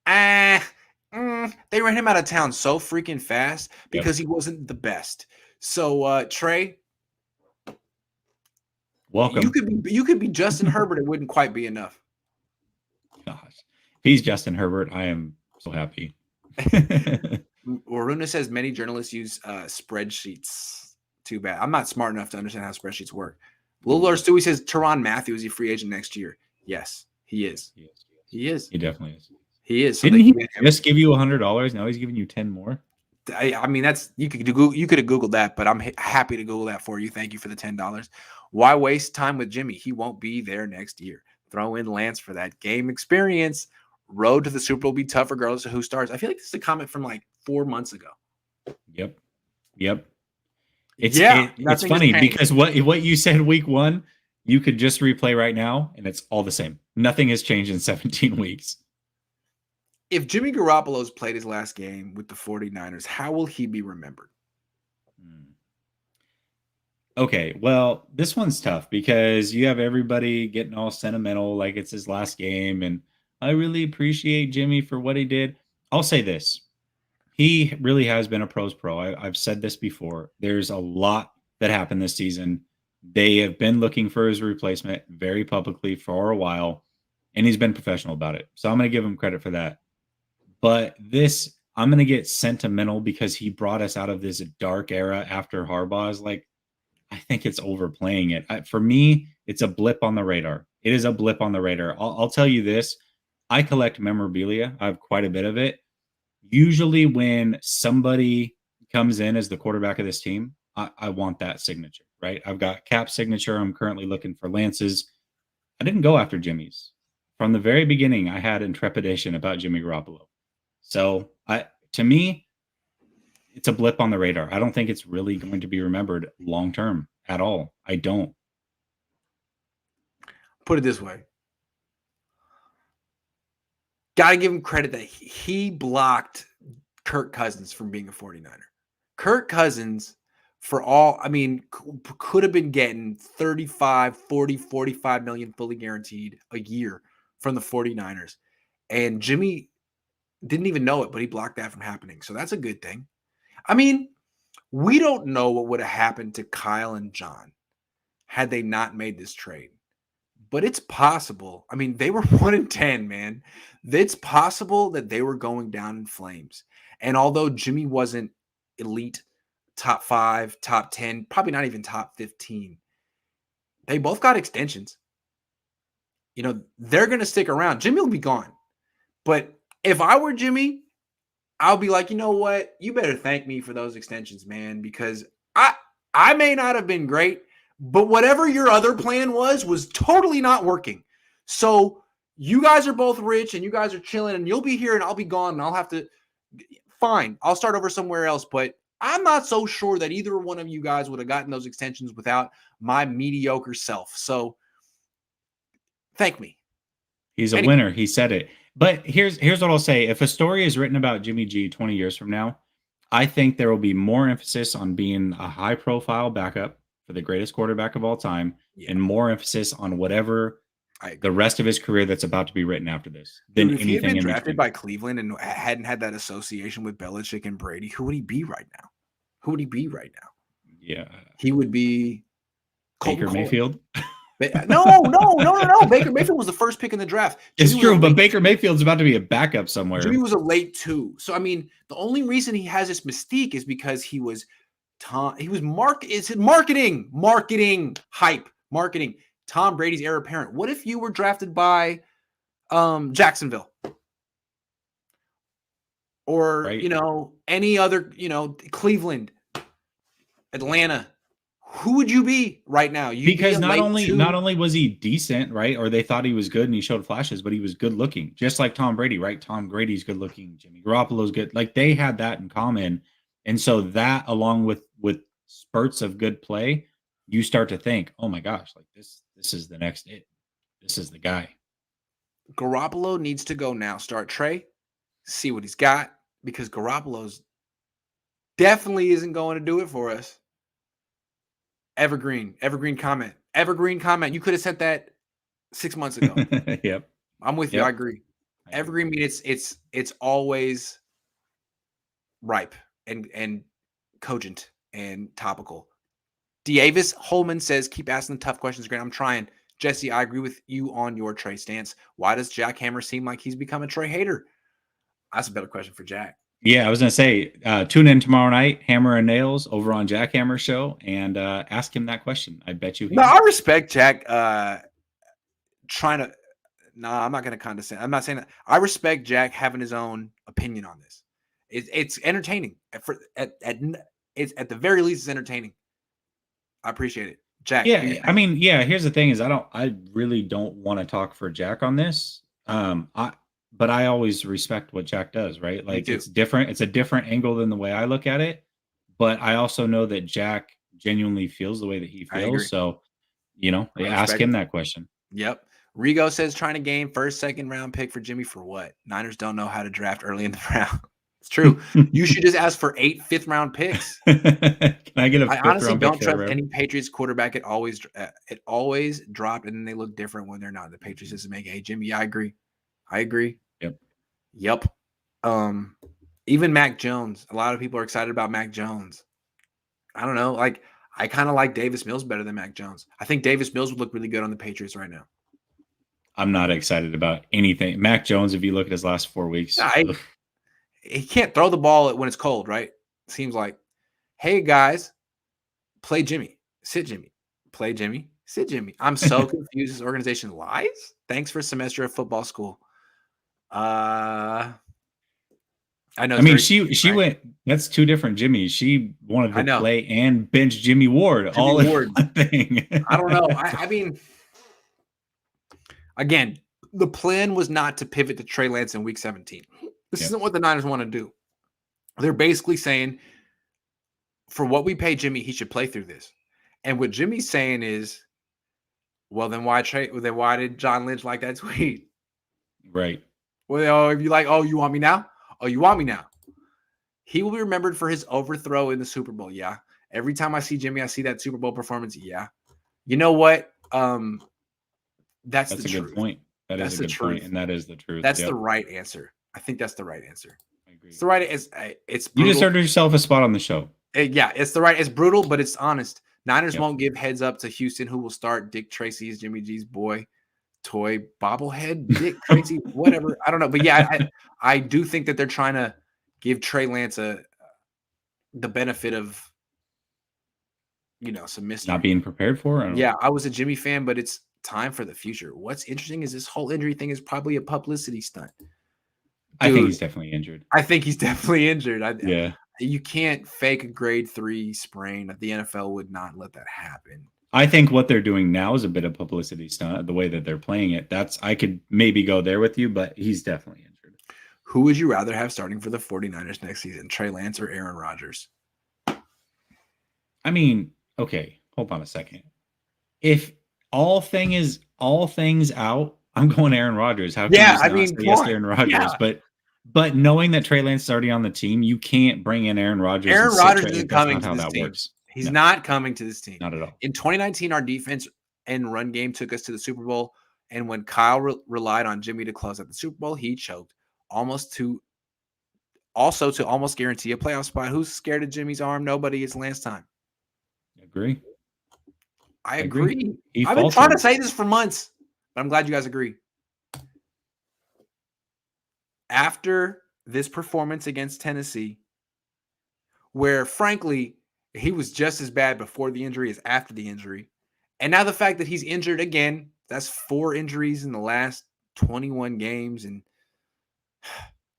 ran him out of town so freaking fast because he wasn't the best. So Trey, welcome. You could be Justin Herbert. It wouldn't quite be enough. Gosh, if he's Justin Herbert, I am so happy. Waruna says many journalists use spreadsheets. Too bad. I'm not smart enough to understand how spreadsheets work. Lil Stewie says Tyrann Mathieu is a free agent next year. Yes, he is. He is. He definitely is. He is. So didn't he just give you $100? Now he's giving you 10 more. I mean, you could have Googled that, but I'm happy to Google that for you. Thank you for the $10. Why waste time with Jimmy? He won't be there next year. Throw in Lance for that game experience. Road to the Super Bowl will be tough regardless of who starts. I feel like this is a comment from like 4 months ago. Yep. It's funny because what you said week 1, you could just replay right now, and it's all the same. Nothing has changed in 17 weeks. If Jimmy Garoppolo's played his last game with the 49ers, how will he be remembered? Okay, well, this one's tough because you have everybody getting all sentimental like it's his last game, and I really appreciate Jimmy for what he did. I'll say this. He really has been a pros pro. I've said this before. There's a lot that happened this season. They have been looking for his replacement very publicly for a while, and he's been professional about it. So I'm going to give him credit for that. But this, I'm going to get sentimental because he brought us out of this dark era after Harbaugh's. Like, I think it's overplaying it. For me, it's a blip on the radar. It is a blip on the radar. I'll tell you this. I collect memorabilia. I have quite a bit of it. Usually when somebody comes in as the quarterback of this team, I want that signature, right? I've got Cap's signature. I'm currently looking for Lance's. I didn't go after Jimmy's. From the very beginning, I had intrepidation about Jimmy Garoppolo. So to me, it's a blip on the radar. I don't think it's really going to be remembered long term at all. I don't. Put it this way. Got to give him credit that he blocked Kirk Cousins from being a 49er. Kirk Cousins, for all, I mean, could have been getting 35, 40, 45 million fully guaranteed a year from the 49ers. And Jimmy didn't even know it, but he blocked that from happening. So that's a good thing. I mean, we don't know what would have happened to Kyle and John had they not made this trade. But it's possible. I mean, they were 1-10, man. It's possible that they were going down in flames. And although Jimmy wasn't elite, top 5, top 10, probably not even top 15, they both got extensions. You know, they're going to stick around. Jimmy will be gone. But if I were Jimmy, I'll be like, you know what? You better thank me for those extensions, man, because I may not have been great, but whatever your other plan was totally not working. So you guys are both rich and you guys are chilling and you'll be here and I'll be gone and I'll have to, fine, I'll start over somewhere else. But I'm not so sure that either one of you guys would have gotten those extensions without my mediocre self. So thank me. He's a winner. He said it. But here's what I'll say. If a story is written about Jimmy G 20 years from now, I think there will be more emphasis on being a high-profile backup for the greatest quarterback of all time, and more emphasis on whatever the rest of his career that's about to be written after this than Dude, if anything he had been in drafted between. by Cleveland and hadn't had that association with Belichick and Brady, who would he be right now? Who would he be right now? Yeah. He would be Baker Mayfield. No. Baker Mayfield was the first pick in the draft. It's true, but Baker Mayfield's about to be a backup somewhere. Jimmy was a late 2. So I mean, the only reason he has this mystique is because he was marketing hype, marketing. Tom Brady's heir apparent. What if you were drafted by Jacksonville? Or, right. you know, any other, you know, Cleveland, Atlanta. Who would you be right now? Because not only was he decent, right? Or they thought he was good and he showed flashes, but he was good looking, just like Tom Brady, right? Tom Brady's good looking. Jimmy Garoppolo's good. Like they had that in common. And so that along with spurts of good play, you start to think, oh my gosh, like this is the next it. This is the guy. Garoppolo needs to go now. Start Trey, see what he's got, because Garoppolo's definitely isn't going to do it for us. Evergreen comment. You could have sent that 6 months ago. Yep. I'm with you. I agree. Evergreen means it's always ripe and cogent and topical. Davis Holman says, keep asking the tough questions, Grant. I'm trying. Jesse, I agree with you on your Trey stance. Why does Jack Hammer seem like he's become a Trey hater? That's a better question for Jack. Yeah, I was going to say, tune in tomorrow night, Hammer and Nails, over on Jack Hammer's show, and ask him that question. I bet you. I respect Jack trying to. Nah, I'm not going to condescend. I'm not saying that. I respect Jack having his own opinion on this. It's entertaining. It's at the very least, it's entertaining. I appreciate it, Jack. Yeah, I mean, here's the thing: is I really don't want to talk for Jack on this. But I always respect what Jack does, right? Like it's different. It's a different angle than the way I look at it. But I also know that Jack genuinely feels the way that he feels. So, you know, ask him that question. Yep. Rigo says trying to gain first, second round pick for Jimmy for what? Niners don't know how to draft early in the round. It's true. You should just ask for 8 fifth-round picks. Can I get a I honestly don't trust any Patriots quarterback. It always dropped, and then they look different when they're not. The Patriots just make, hey, Jimmy, I agree. Yep. Yep. Even Mac Jones. A lot of people are excited about Mac Jones. I don't know. Like, I kind of like Davis Mills better than Mac Jones. I think Davis Mills would look really good on the Patriots right now. I'm not excited about anything. Mac Jones, if you look at his last 4 weeks, He can't throw the ball when it's cold, right? Seems like, hey, guys, play Jimmy. Sit Jimmy. Play Jimmy. Sit Jimmy. I'm so confused. This organization lies? Thanks for a semester of football school. I know. I mean, she went. That's two different Jimmys. She wanted to play and bench Jimmy Ward. All Ward thing. I don't know. I mean, again, the plan was not to pivot to Trey Lance in Week 17. This isn't what the Niners want to do. They're basically saying, for what we pay Jimmy, he should play through this. And what Jimmy's saying is, well, then why did John Lynch like that tweet? Right. Well, if you like, oh, you want me now? Oh, you want me now? He will be remembered for his overthrow in the Super Bowl. Yeah. Every time I see Jimmy, I see that Super Bowl performance. Yeah. You know what? That's a good point. That's a good point, and that is the truth. That's the right answer. I think that's the right answer. I agree. It's the right. It's brutal. You just earned yourself a spot on the show. It's the right. It's brutal, but it's honest. Niners won't give heads up to Houston, who will start Dick Tracy's Jimmy G's boy toy bobblehead. Dick Tracy, whatever. I don't know, but yeah, I do think that they're trying to give Trey Lance the benefit of some mystery. Not being prepared for it. Yeah, I was a Jimmy fan, but it's time for the future. What's interesting is this whole injury thing is probably a publicity stunt. Dude, I think he's definitely injured. Yeah. You can't fake a grade 3 sprain. The NFL would not let that happen. I think what they're doing now is a bit of publicity stunt, the way that they're playing it. I could maybe go there with you, but he's definitely injured. Who would you rather have starting for the 49ers next season, Trey Lance or Aaron Rodgers? I mean, okay, hold on a second. If all things out, I'm going Aaron Rodgers. How can you say yes to Aaron Rodgers? Yeah. But knowing that Trey Lance is already on the team, you can't bring in Aaron Rodgers. Aaron Rodgers isn't coming to this team. Works. He's not coming to this team. Not at all. In 2019, our defense and run game took us to the Super Bowl. And when Kyle relied on Jimmy to close out the Super Bowl, he choked to almost guarantee a playoff spot. Who's scared of Jimmy's arm? Nobody. It's Lance time. I agree. I've been trying to say this for months, but I'm glad you guys agree. After this performance against Tennessee, where frankly, he was just as bad before the injury as after the injury. And now the fact that he's injured again, that's 4 injuries in the last 21 games. And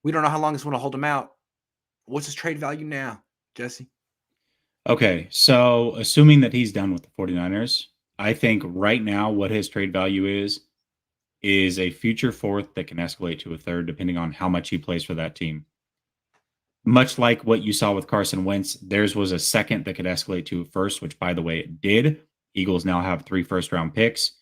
we don't know how long it's going to hold him out. What's his trade value now, Jesse? Okay, so assuming that he's done with the 49ers, I think right now what his trade value is a future 4th that can escalate to a 3rd, depending on how much he plays for that team. Much like what you saw with Carson Wentz, theirs was a 2nd that could escalate to a 1st, which, by the way, it did. Eagles now have 3 first-round picks.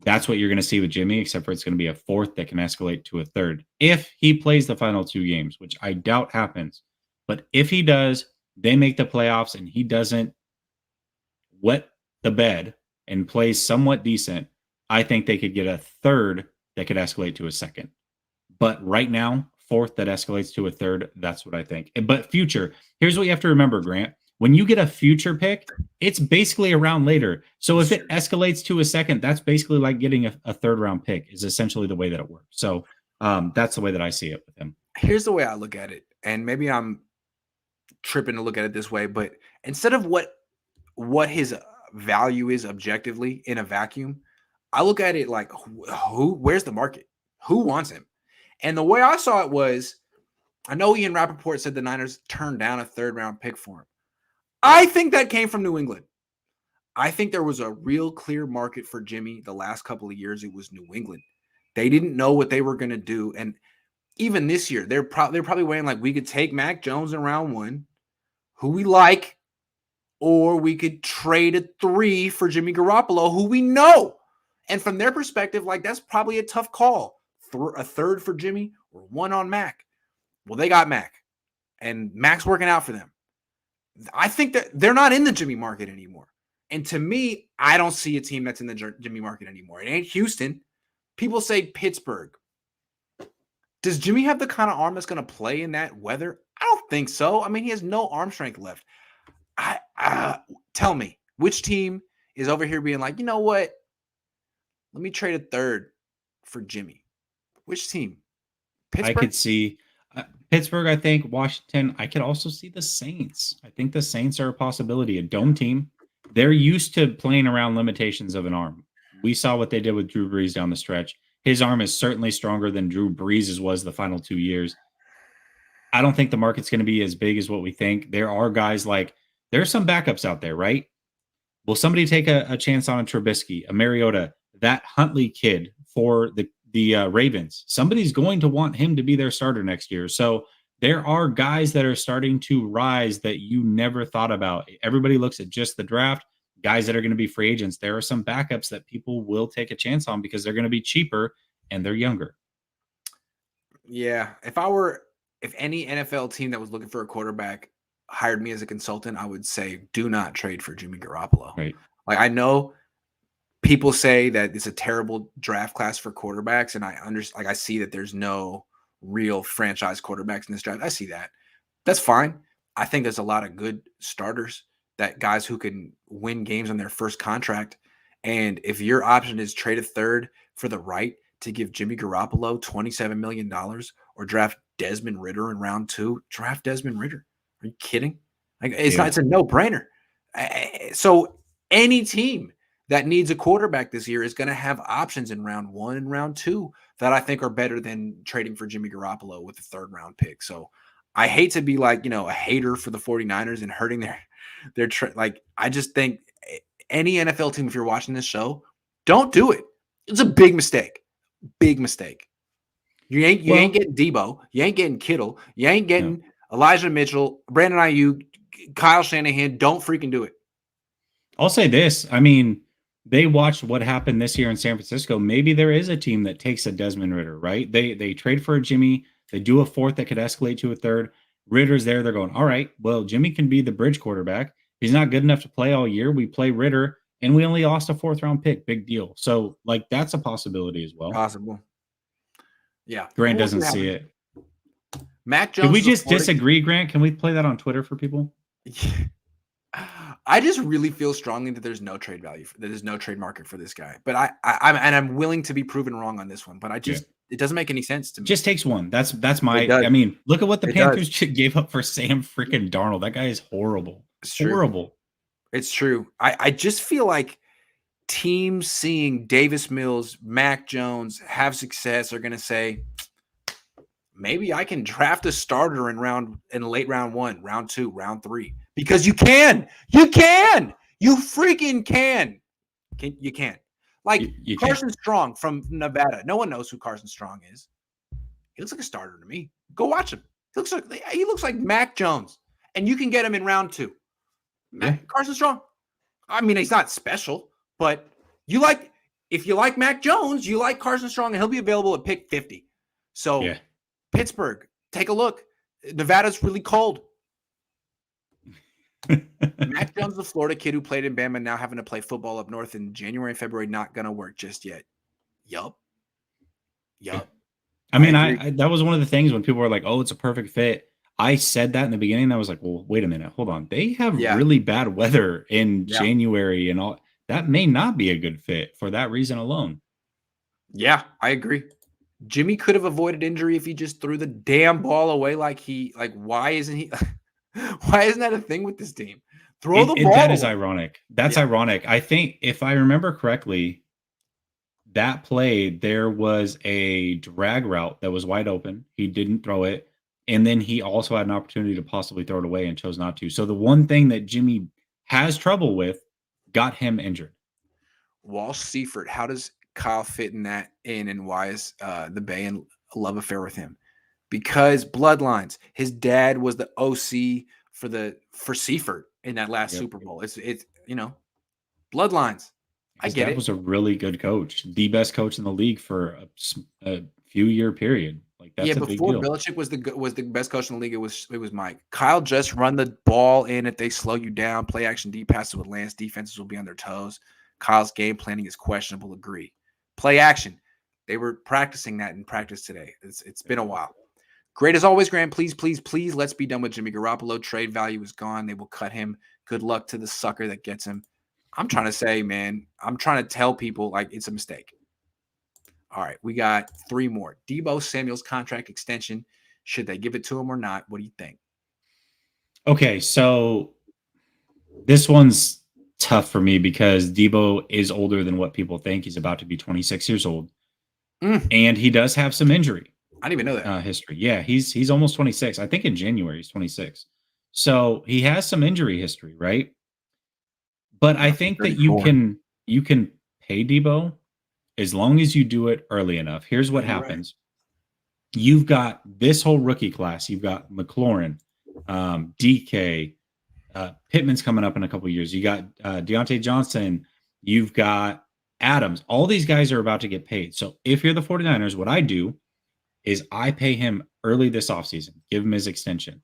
That's what you're going to see with Jimmy, except for it's going to be a 4th that can escalate to a 3rd. If he plays the final 2 games, which I doubt happens. But if he does, they make the playoffs and he doesn't wet the bed and plays somewhat decent, I think they could get a 3rd that could escalate to a 2nd. But right now, 4th that escalates to a 3rd, that's what I think. But future, here's what you have to remember, Grant. When you get a future pick, it's basically a round later. So if it escalates to a 2nd, that's basically like getting a 3rd round pick is essentially the way that it works. So that's the way that I see it with him. Here's the way I look at it. And maybe I'm tripping to look at it this way, but instead of what his value is objectively in a vacuum, I look at it like where's the market? Who wants him? And the way I saw it was, I know Ian Rappaport said the Niners turned down a 3rd round pick for him. I think that came from New England. I think there was a real clear market for Jimmy the last couple of years. It was New England. They didn't know what they were going to do. And even this year, they're probably weighing like, we could take Mac Jones in round 1, who we like, or we could trade a 3 for Jimmy Garoppolo, who we know. And from their perspective, like, that's probably a tough call. A 3rd for Jimmy or 1 on Mac. Well, they got Mac, and Mac's working out for them. I think that they're not in the Jimmy market anymore. And to me, I don't see a team that's in the Jimmy market anymore. It ain't Houston. People say Pittsburgh. Does Jimmy have the kind of arm that's going to play in that weather? I don't think so. I mean, he has no arm strength left. Tell me, which team is over here being like, you know what? Let me trade a third for Jimmy. Which team? Pittsburgh? I could see Pittsburgh, I think, Washington. I could also see the Saints. I think the Saints are a possibility. A dome team. They're used to playing around limitations of an arm. We saw what they did with Drew Brees down the stretch. His arm is certainly stronger than Drew Brees' was the final 2 years. I don't think the market's going to be as big as what we think. There are guys like, there's some backups out there, right? Will somebody take a chance on a Trubisky, a Mariota, that Huntley kid for the Ravens? Somebody's going to want him to be their starter next year. So there are guys that are starting to rise that you never thought about. Everybody looks at just the draft, guys that are going to be free agents. There are some backups that people will take a chance on because they're going to be cheaper and they're younger. Yeah. If any NFL team that was looking for a quarterback hired me as a consultant, I would say do not trade for Jimmy Garoppolo. Right. Like, I know people say that it's a terrible draft class for quarterbacks, and I see that there's no real franchise quarterbacks in this draft. I see that. That's fine. I think there's a lot of good starters, that guys who can win games on their first contract. And if your option is trade a third for the right to give Jimmy Garoppolo $27 million or draft Desmond Ridder in round 2, draft Desmond Ridder. Are you kidding? Like, it's a no-brainer. So any team that needs a quarterback this year is going to have options in round 1 and round 2 that I think are better than trading for Jimmy Garoppolo with a third-round pick. So I hate to be like, a hater for the 49ers and hurting their like, I just think any NFL team, if you're watching this show, don't do it. It's a big mistake. Big mistake. You ain't getting Debo. You ain't getting Kittle. You ain't getting Elijah Mitchell, Brandon Ayuk, Kyle Shanahan. Don't freaking do it. I'll say this. I mean, they watched what happened this year in San Francisco. Maybe there is a team that takes a Desmond Ridder, right? They trade for a Jimmy. They do a fourth that could escalate to a third. Ridder's there. They're going, all right, well, Jimmy can be the bridge quarterback. He's not good enough to play all year. We play Ridder, and we only lost a 4th-round pick. Big deal. So, like, that's a possibility as well. Possible. Yeah. Grant doesn't see it. Mac Jones. Can we just disagree, Grant? Can we play that on Twitter for people? I just really feel strongly that there's no trade value. That there's no trade market for this guy. But I'm willing to be proven wrong on this one. But it doesn't make any sense to me. Just takes one. That's my. I mean, look at what the Panthers gave up for Sam freaking Darnold. That guy is horrible. It's horrible. It's true. I just feel like teams seeing Davis Mills, Mac Jones have success are going to say, maybe I can draft a starter in late round 1, round 2, round 3, because you freaking can. You can. Like you Carson Strong from Nevada. No one knows who Carson Strong is. He looks like a starter to me. Go watch him. He looks like Mac Jones, and you can get him in round 2. Carson Strong. I mean, he's not special, but if you like Mac Jones, you like Carson Strong, and he'll be available at pick 50. So Pittsburgh, take a look. Nevada's really cold. Mac Jones, the Florida kid who played in Bama, now having to play football up north in January and February, not going to work just yet. Yup. I mean, I that was one of the things when people were like, oh, it's a perfect fit. I said that in the beginning. I was like, well, wait a minute. Hold on. They have really bad weather in January and all. That may not be a good fit for that reason alone. Yeah, I agree. Jimmy could have avoided injury if he just threw the damn ball away why isn't that a thing with this team? Throw the ball. That is ironic. That's ironic. I think if I remember correctly, that play, there was a drag route that was wide open. He didn't throw it. And then he also had an opportunity to possibly throw it away and chose not to. So the one thing that Jimmy has trouble with got him injured. Walsh Seifert, how does Kyle fit in that and why is the Bay in a love affair with him? Because bloodlines. His dad was the OC for Seifert in that last Super Bowl. It's bloodlines. I get it. That was a really good coach, the best coach in the league for a few year period. Like that's a big deal. Before Belichick was the best coach in the league, it was Mike. Kyle, just run the ball in. If they slow you down, play action deep passes with Lance, defenses will be on their toes. Kyle's game planning is questionable. Agree. Play action. They were practicing that in practice today. It's been a while. Great as always, Grant. Please, let's be done with Jimmy Garoppolo. Trade value is gone. They will cut him. Good luck to the sucker that gets him. I'm trying to say, man, I'm trying to tell people like it's a mistake. All right, we got 3 more. Deebo Samuel's contract extension. Should they give it to him or not? What do you think? Okay, so this one's tough for me because Deebo is older than what people think. He's about to be 26 years old. And he does have some injury. I didn't even know that. History. Yeah, he's almost 26. I think in January he's 26. So he has some injury history, right? But I think that you can pay Deebo as long as you do it early enough. Here's what happens. Right. You've got this whole rookie class. You've got McLaurin, DK, Pittman's coming up in a couple of years. You got Deontay Johnson. You've got Adams. All these guys are about to get paid. So if you're the 49ers, what I do is I pay him early this offseason, give him his extension,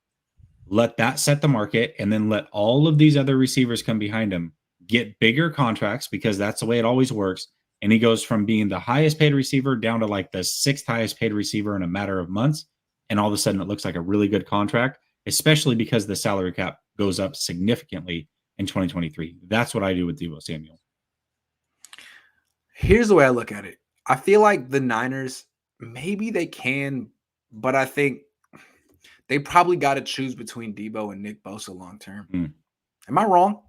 let that set the market, and then let all of these other receivers come behind him, get bigger contracts because that's the way it always works. And he goes from being the highest paid receiver down to like the 6th highest paid receiver in a matter of months. And all of a sudden it looks like a really good contract, especially because the salary cap goes up significantly in 2023. That's what I do with Deebo Samuel. Here's the way I look at it. I feel like the Niners, maybe they can, but I think they probably got to choose between Deebo and Nick Bosa long term. Am I wrong?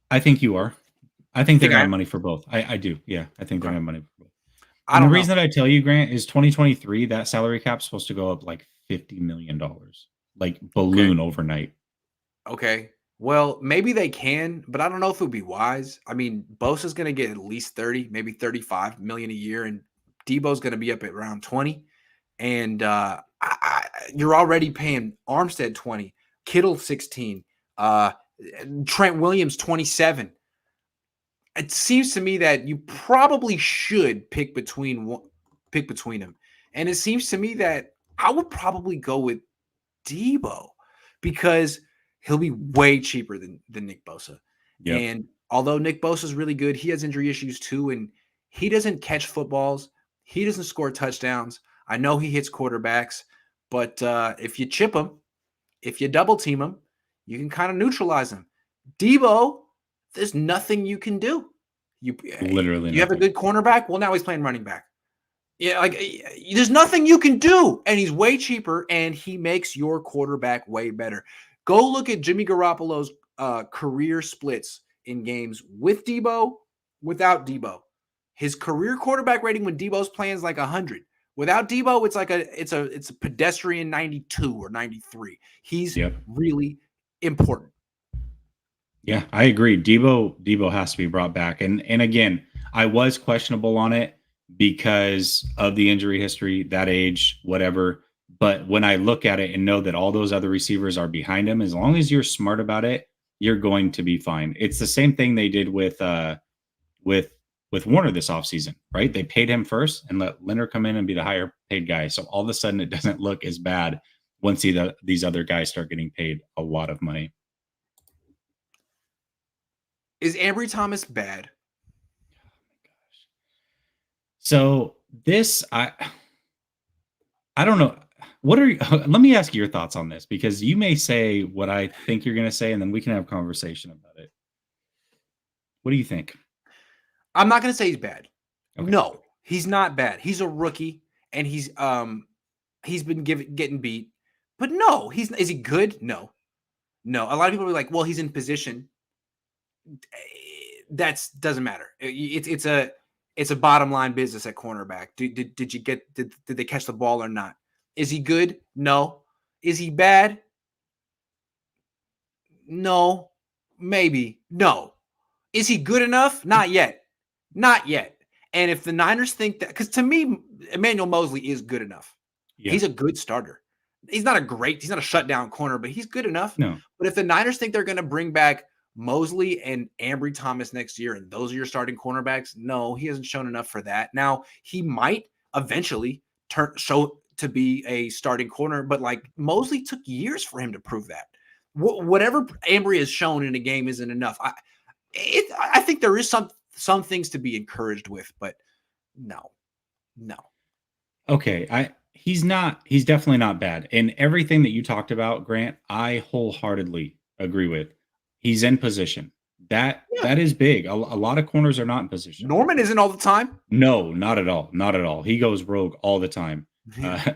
I think you are. I think they're going to have money for both. I do. Yeah, I think they're going to have money for both. And the reason that I tell you, Grant, is 2023, that salary cap is supposed to go up like $50 million, like balloon overnight. Okay. Well, maybe they can, but I don't know if it would be wise. I mean, Bosa's going to get at least 30, maybe 35 million a year, and Deebo's going to be up at around 20. And you're already paying Armstead 20, Kittle 16, Trent Williams 27. It seems to me that you probably should pick between them. And it seems to me that I would probably go with Deebo because he'll be way cheaper than Nick Bosa. Yep. And although Nick Bosa is really good, he has injury issues too. And he doesn't catch footballs. He doesn't score touchdowns. I know he hits quarterbacks, but if you chip him, if you double team him, you can kind of neutralize him. Deebo, there's nothing you can do. You have a good cornerback. Well, now he's playing running back. Yeah, like there's nothing you can do, and he's way cheaper, and he makes your quarterback way better. Go look at Jimmy Garoppolo's career splits in games with Deebo, without Deebo. His career quarterback rating when Deebo's playing is like 100. Without Deebo, it's like it's a pedestrian 92 or 93. He's really important. Yeah, I agree. Deebo has to be brought back. And again, I was questionable on it because of the injury history, that age, whatever. But when I look at it and know that all those other receivers are behind him, as long as you're smart about it, you're going to be fine. It's the same thing they did with Warner this offseason, right? They paid him first and let Leonard come in and be the higher paid guy. So all of a sudden it doesn't look as bad once these other guys start getting paid a lot of money. Is Ambry Thomas bad? Oh my gosh. So this, I don't know. Let me ask you your thoughts on this, because you may say what I think you're going to say, and then we can have a conversation about it. What do you think? I'm not going to say he's bad. Okay. No, he's not bad. He's a rookie, and he's been getting beat. But no, is he good? No. A lot of people are like, well, he's in position. That doesn't matter. It's a bottom line business at cornerback. Did they catch the ball or not? Is he good? No. Is he bad? No. Maybe. No. Is he good enough? Not yet. And if the Niners think that, because to me, Emmanuel Mosley is good enough. Yeah. He's a good starter. He's not a shutdown corner, but he's good enough. No. But if the Niners think they're going to bring back Mosley and Ambry Thomas next year, and those are your starting cornerbacks, no, he hasn't shown enough for that. Now, he might eventually show to be a starting corner, but like Mosley took years for him to prove that. Whatever Ambry has shown in a game isn't enough. I think there is some things to be encouraged with, but no. No. Okay, he's definitely not bad. And everything that you talked about, Grant, I wholeheartedly agree with. He's in position. Yeah. That is big. A lot of corners are not in position. Norman isn't all the time. No, not at all. Not at all. He goes rogue all the time. Yeah. Uh,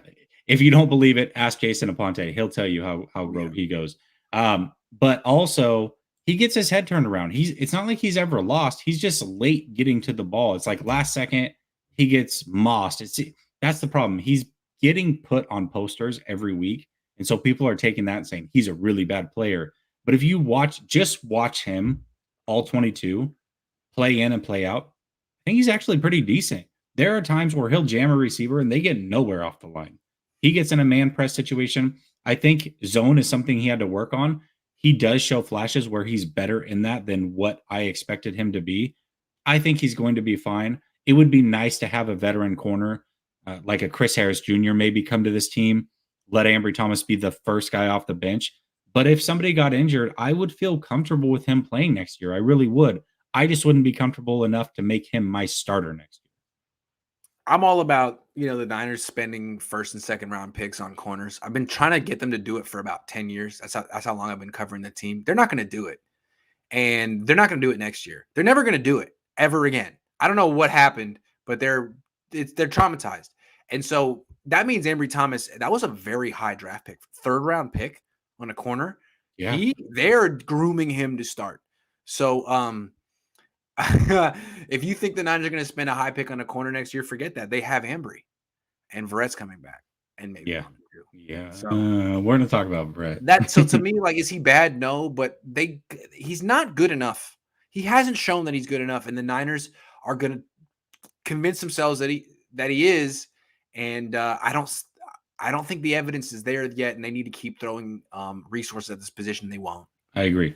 if you don't believe it, ask Jason Aponte. He'll tell you how Yeah. rogue he goes. But also he gets his head turned around. It's not like he's ever lost. He's just late getting to the ball. It's like last second he gets mossed. That's the problem. He's getting put on posters every week. And so people are taking that and saying he's a really bad player. But if you just watch him all 22 play in and play out, I think he's actually pretty decent. There are times where he'll jam a receiver and they get nowhere off the line. He gets in a man press situation. I think zone is something he had to work on. He does show flashes where he's better in that than what I expected him to be. I think he's going to be fine. It would be nice to have a veteran corner like a Chris Harris Jr. maybe come to this team. Let Ambry Thomas be the first guy off the bench. But if somebody got injured, I would feel comfortable with him playing next year. I really would. I just wouldn't be comfortable enough to make him my starter next year. I'm all about, the Niners spending first and second round picks on corners. I've been trying to get them to do it for about 10 years. That's how long I've been covering the team. They're not going to do it. And they're not going to do it next year. They're never going to do it ever again. I don't know what happened, but they're traumatized. And so that means Ambry Thomas, that was a very high draft pick, third round pick on a corner. Yeah. They're grooming him to start. So if you think the Niners are going to spend a high pick on a corner next year, forget that. They have Ambry and Verrett's coming back, and maybe Yeah. London too. Yeah. So we're gonna talk about Brett. so to me, like, is he bad? No, but he's not good enough. He hasn't shown that he's good enough, and the Niners are going to convince themselves that he is. And I don't think the evidence is there yet, and they need to keep throwing resources at this position. They won't. I agree.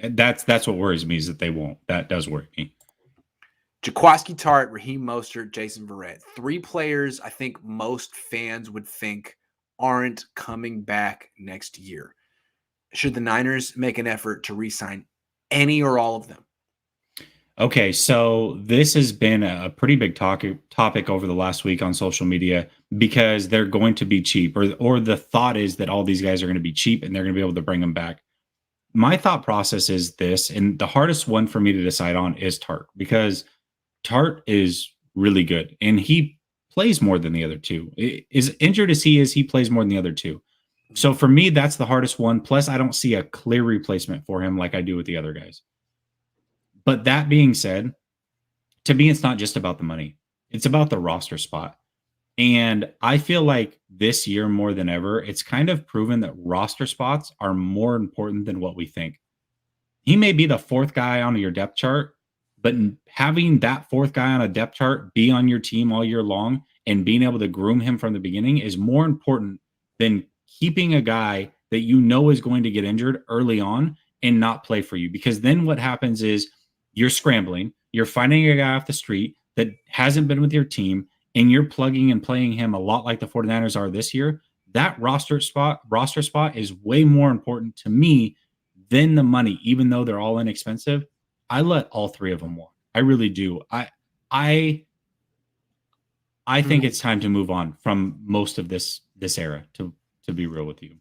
That's what worries me is that they won't. That does worry me. Jaquiski Tartt, Raheem Mostert, Jason Verrett. 3 players I think most fans would think aren't coming back next year. Should the Niners make an effort to re-sign any or all of them? Okay, so this has been a pretty big topic over the last week on social media because they're going to be cheap, or the thought is that all these guys are going to be cheap and they're going to be able to bring them back. My thought process is this, and the hardest one for me to decide on is Tartt, because Tartt is really good and he plays more than the other two. As injured as he is, he plays more than the other two. So for me, that's the hardest one. Plus, I don't see a clear replacement for him like I do with the other guys. But that being said, to me, it's not just about the money. It's about the roster spot. And I feel like this year more than ever, it's kind of proven that roster spots are more important than what we think. He may be the 4th guy on your depth chart, but having that 4th guy on a depth chart be on your team all year long and being able to groom him from the beginning is more important than keeping a guy that you know is going to get injured early on and not play for you. Because then what happens is you're scrambling, you're finding a guy off the street that hasn't been with your team, and you're plugging and playing him a lot like the 49ers are this year. That roster spot is way more important to me than the money, even though they're all inexpensive. I let all 3 of them walk. I really do. I think it's time to move on from most of this era, to be real with you.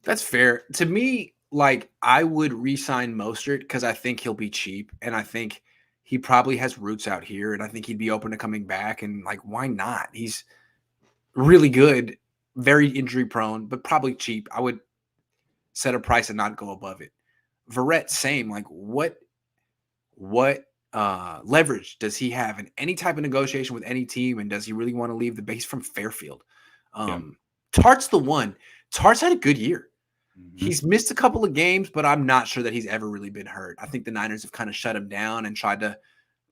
That's fair. To me, like, I would re-sign Mostert because I think he'll be cheap, and I think he probably has roots out here, and I think he'd be open to coming back. And, like, why not? He's really good, very injury prone, but probably cheap. I would set a price and not go above it. Verrett, same. Like, what leverage does he have in any type of negotiation with any team, and does he really want to leave the base from Fairfield? Tart's the one. Tart's had a good year. He's missed a couple of games, but I'm not sure that he's ever really been hurt. I think the Niners have kind of shut him down and tried to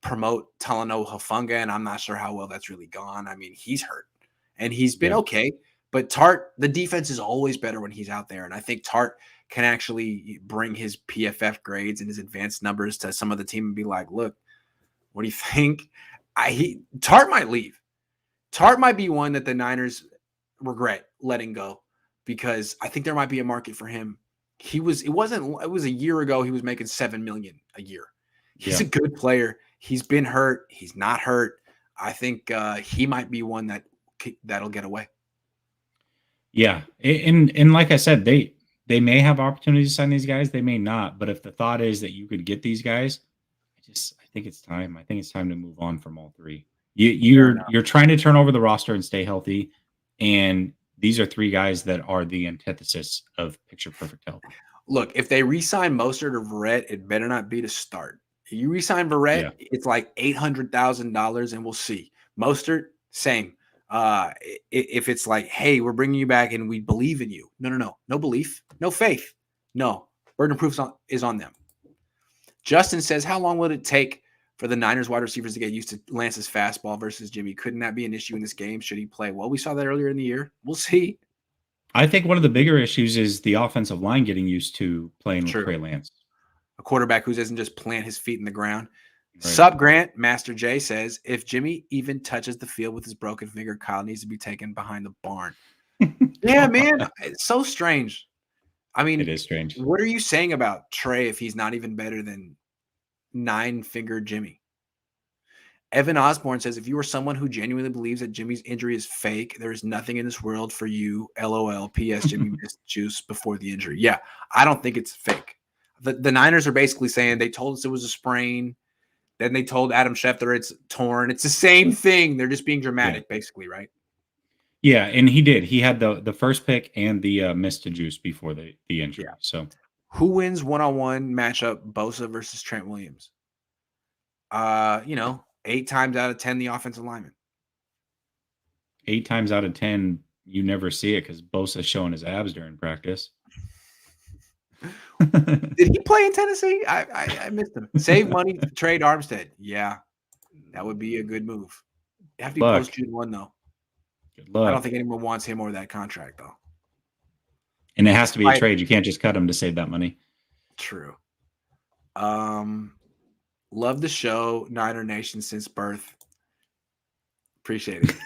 promote Talanoa Hufanga, and I'm not sure how well that's really gone. I mean, he's hurt, and he's been okay. But Tartt, the defense is always better when he's out there, and I think Tartt can actually bring his PFF grades and his advanced numbers to some of the team and be like, look, what do you think? Tartt might leave. Tartt might be one that the Niners regret letting go, because I think there might be a market for him. It was a year ago he was making $7 million a year. He's a good player. He's been hurt. He's not hurt. I think he might be one that'll get away. Yeah, and like I said, they may have opportunities to sign these guys, they may not. But if the thought is that you could get these guys, I think it's time. I think it's time to move on from all three. You're trying to turn over the roster and stay healthy, and these are three guys that are the antithesis of picture perfect health. Look, if they re-sign Mostert or Verrett, it better not be to start. If you re-sign Verrett, it's like $800,000, and we'll see. Mostert, same. If it's like, hey, we're bringing you back and we believe in you. No belief, no faith. No, burden of proof is on them. Justin says, how long would it take for the Niners wide receivers to get used to Lance's fastball versus Jimmy? Couldn't that be an issue in this game? Should he play? Well, we saw that earlier in the year. We'll see. I think one of the bigger issues is the offensive line getting used to playing with Trey Lance. A quarterback who doesn't just plant his feet in the ground. Right. Sup, Grant? Master J says, if Jimmy even touches the field with his broken finger, Kyle needs to be taken behind the barn. Yeah, man. It's so strange. I mean, it is strange. What are you saying about Trey if he's not even better than 9-finger Jimmy? Evan Osborne says, if you are someone who genuinely believes that Jimmy's injury is fake, there is nothing in this world for you. LOL. P.S. Jimmy missed juice before the injury. Yeah, I don't think it's fake. The Niners are basically saying they told us it was a sprain. Then they told Adam Schefter it's torn. It's the same thing. They're just being dramatic, basically, right? Yeah, and he did. He had the first pick and the missed juice before the injury. Yeah. So, who wins one-on-one matchup? Bosa versus Trent Williams. 8 times out of 10, the offensive lineman. 8 times out of 10, you never see it because Bosa's showing his abs during practice. Did he play in Tennessee? I missed him. Save money, trade Armstead. Yeah, that would be a good move. You have to be post June 1, though. Good luck. I don't think anyone wants him or that contract, though. And it has to be a trade. You can't just cut him to save that money. True. Love the show, Niner Nation since birth. Appreciate it.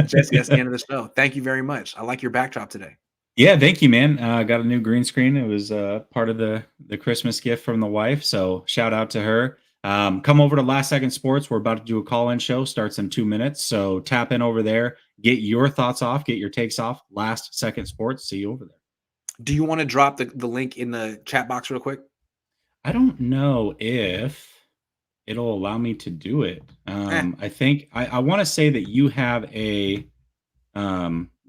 Jesse, that's the end of the show. Thank you very much. I like your backdrop today. Yeah, thank you, man. Got a new green screen. It was part of the Christmas gift from the wife. So shout out to her. Come over to Last Second Sports. We're about to do a call-in show. Starts in 2 minutes. So tap in over there. Get your thoughts off. Get your takes off. Last Second Sports. See you over there. Do you want to drop the link in the chat box real quick? I don't know if it'll allow me to do it. I think I want to say that you have a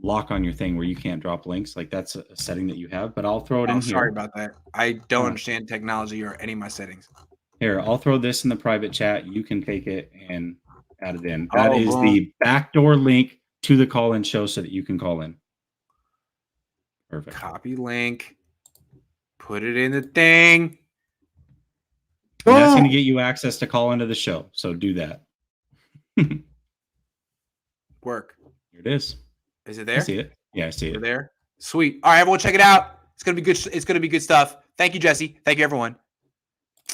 lock on your thing where you can't drop links. Like that's a setting that you have, but I'll throw it in here. Sorry about that. I don't understand technology or any of my settings. Here, I'll throw this in the private chat. You can take it and add it in. That is the backdoor link to the call-in show so that you can call in. Perfect. Copy link. Put it in the thing. And that's going to get you access to call into the show. So do that. Work. Here it is. Is it there? I see it. Yeah, I see it. There. Sweet. All right, everyone, check it out. It's gonna be good. It's gonna be good stuff. Thank you, Jesse. Thank you, everyone.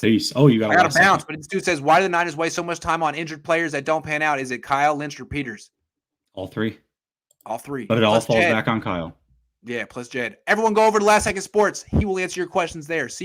Peace. Oh, you got. I got to bounce, but this dude says, "Why do the Niners waste so much time on injured players that don't pan out? Is it Kyle, Lynch, or Peters?" All three. All three. But it all falls back on Kyle. Yeah, plus Jed. Everyone, go over to Last Second Sports. He will answer your questions there. See.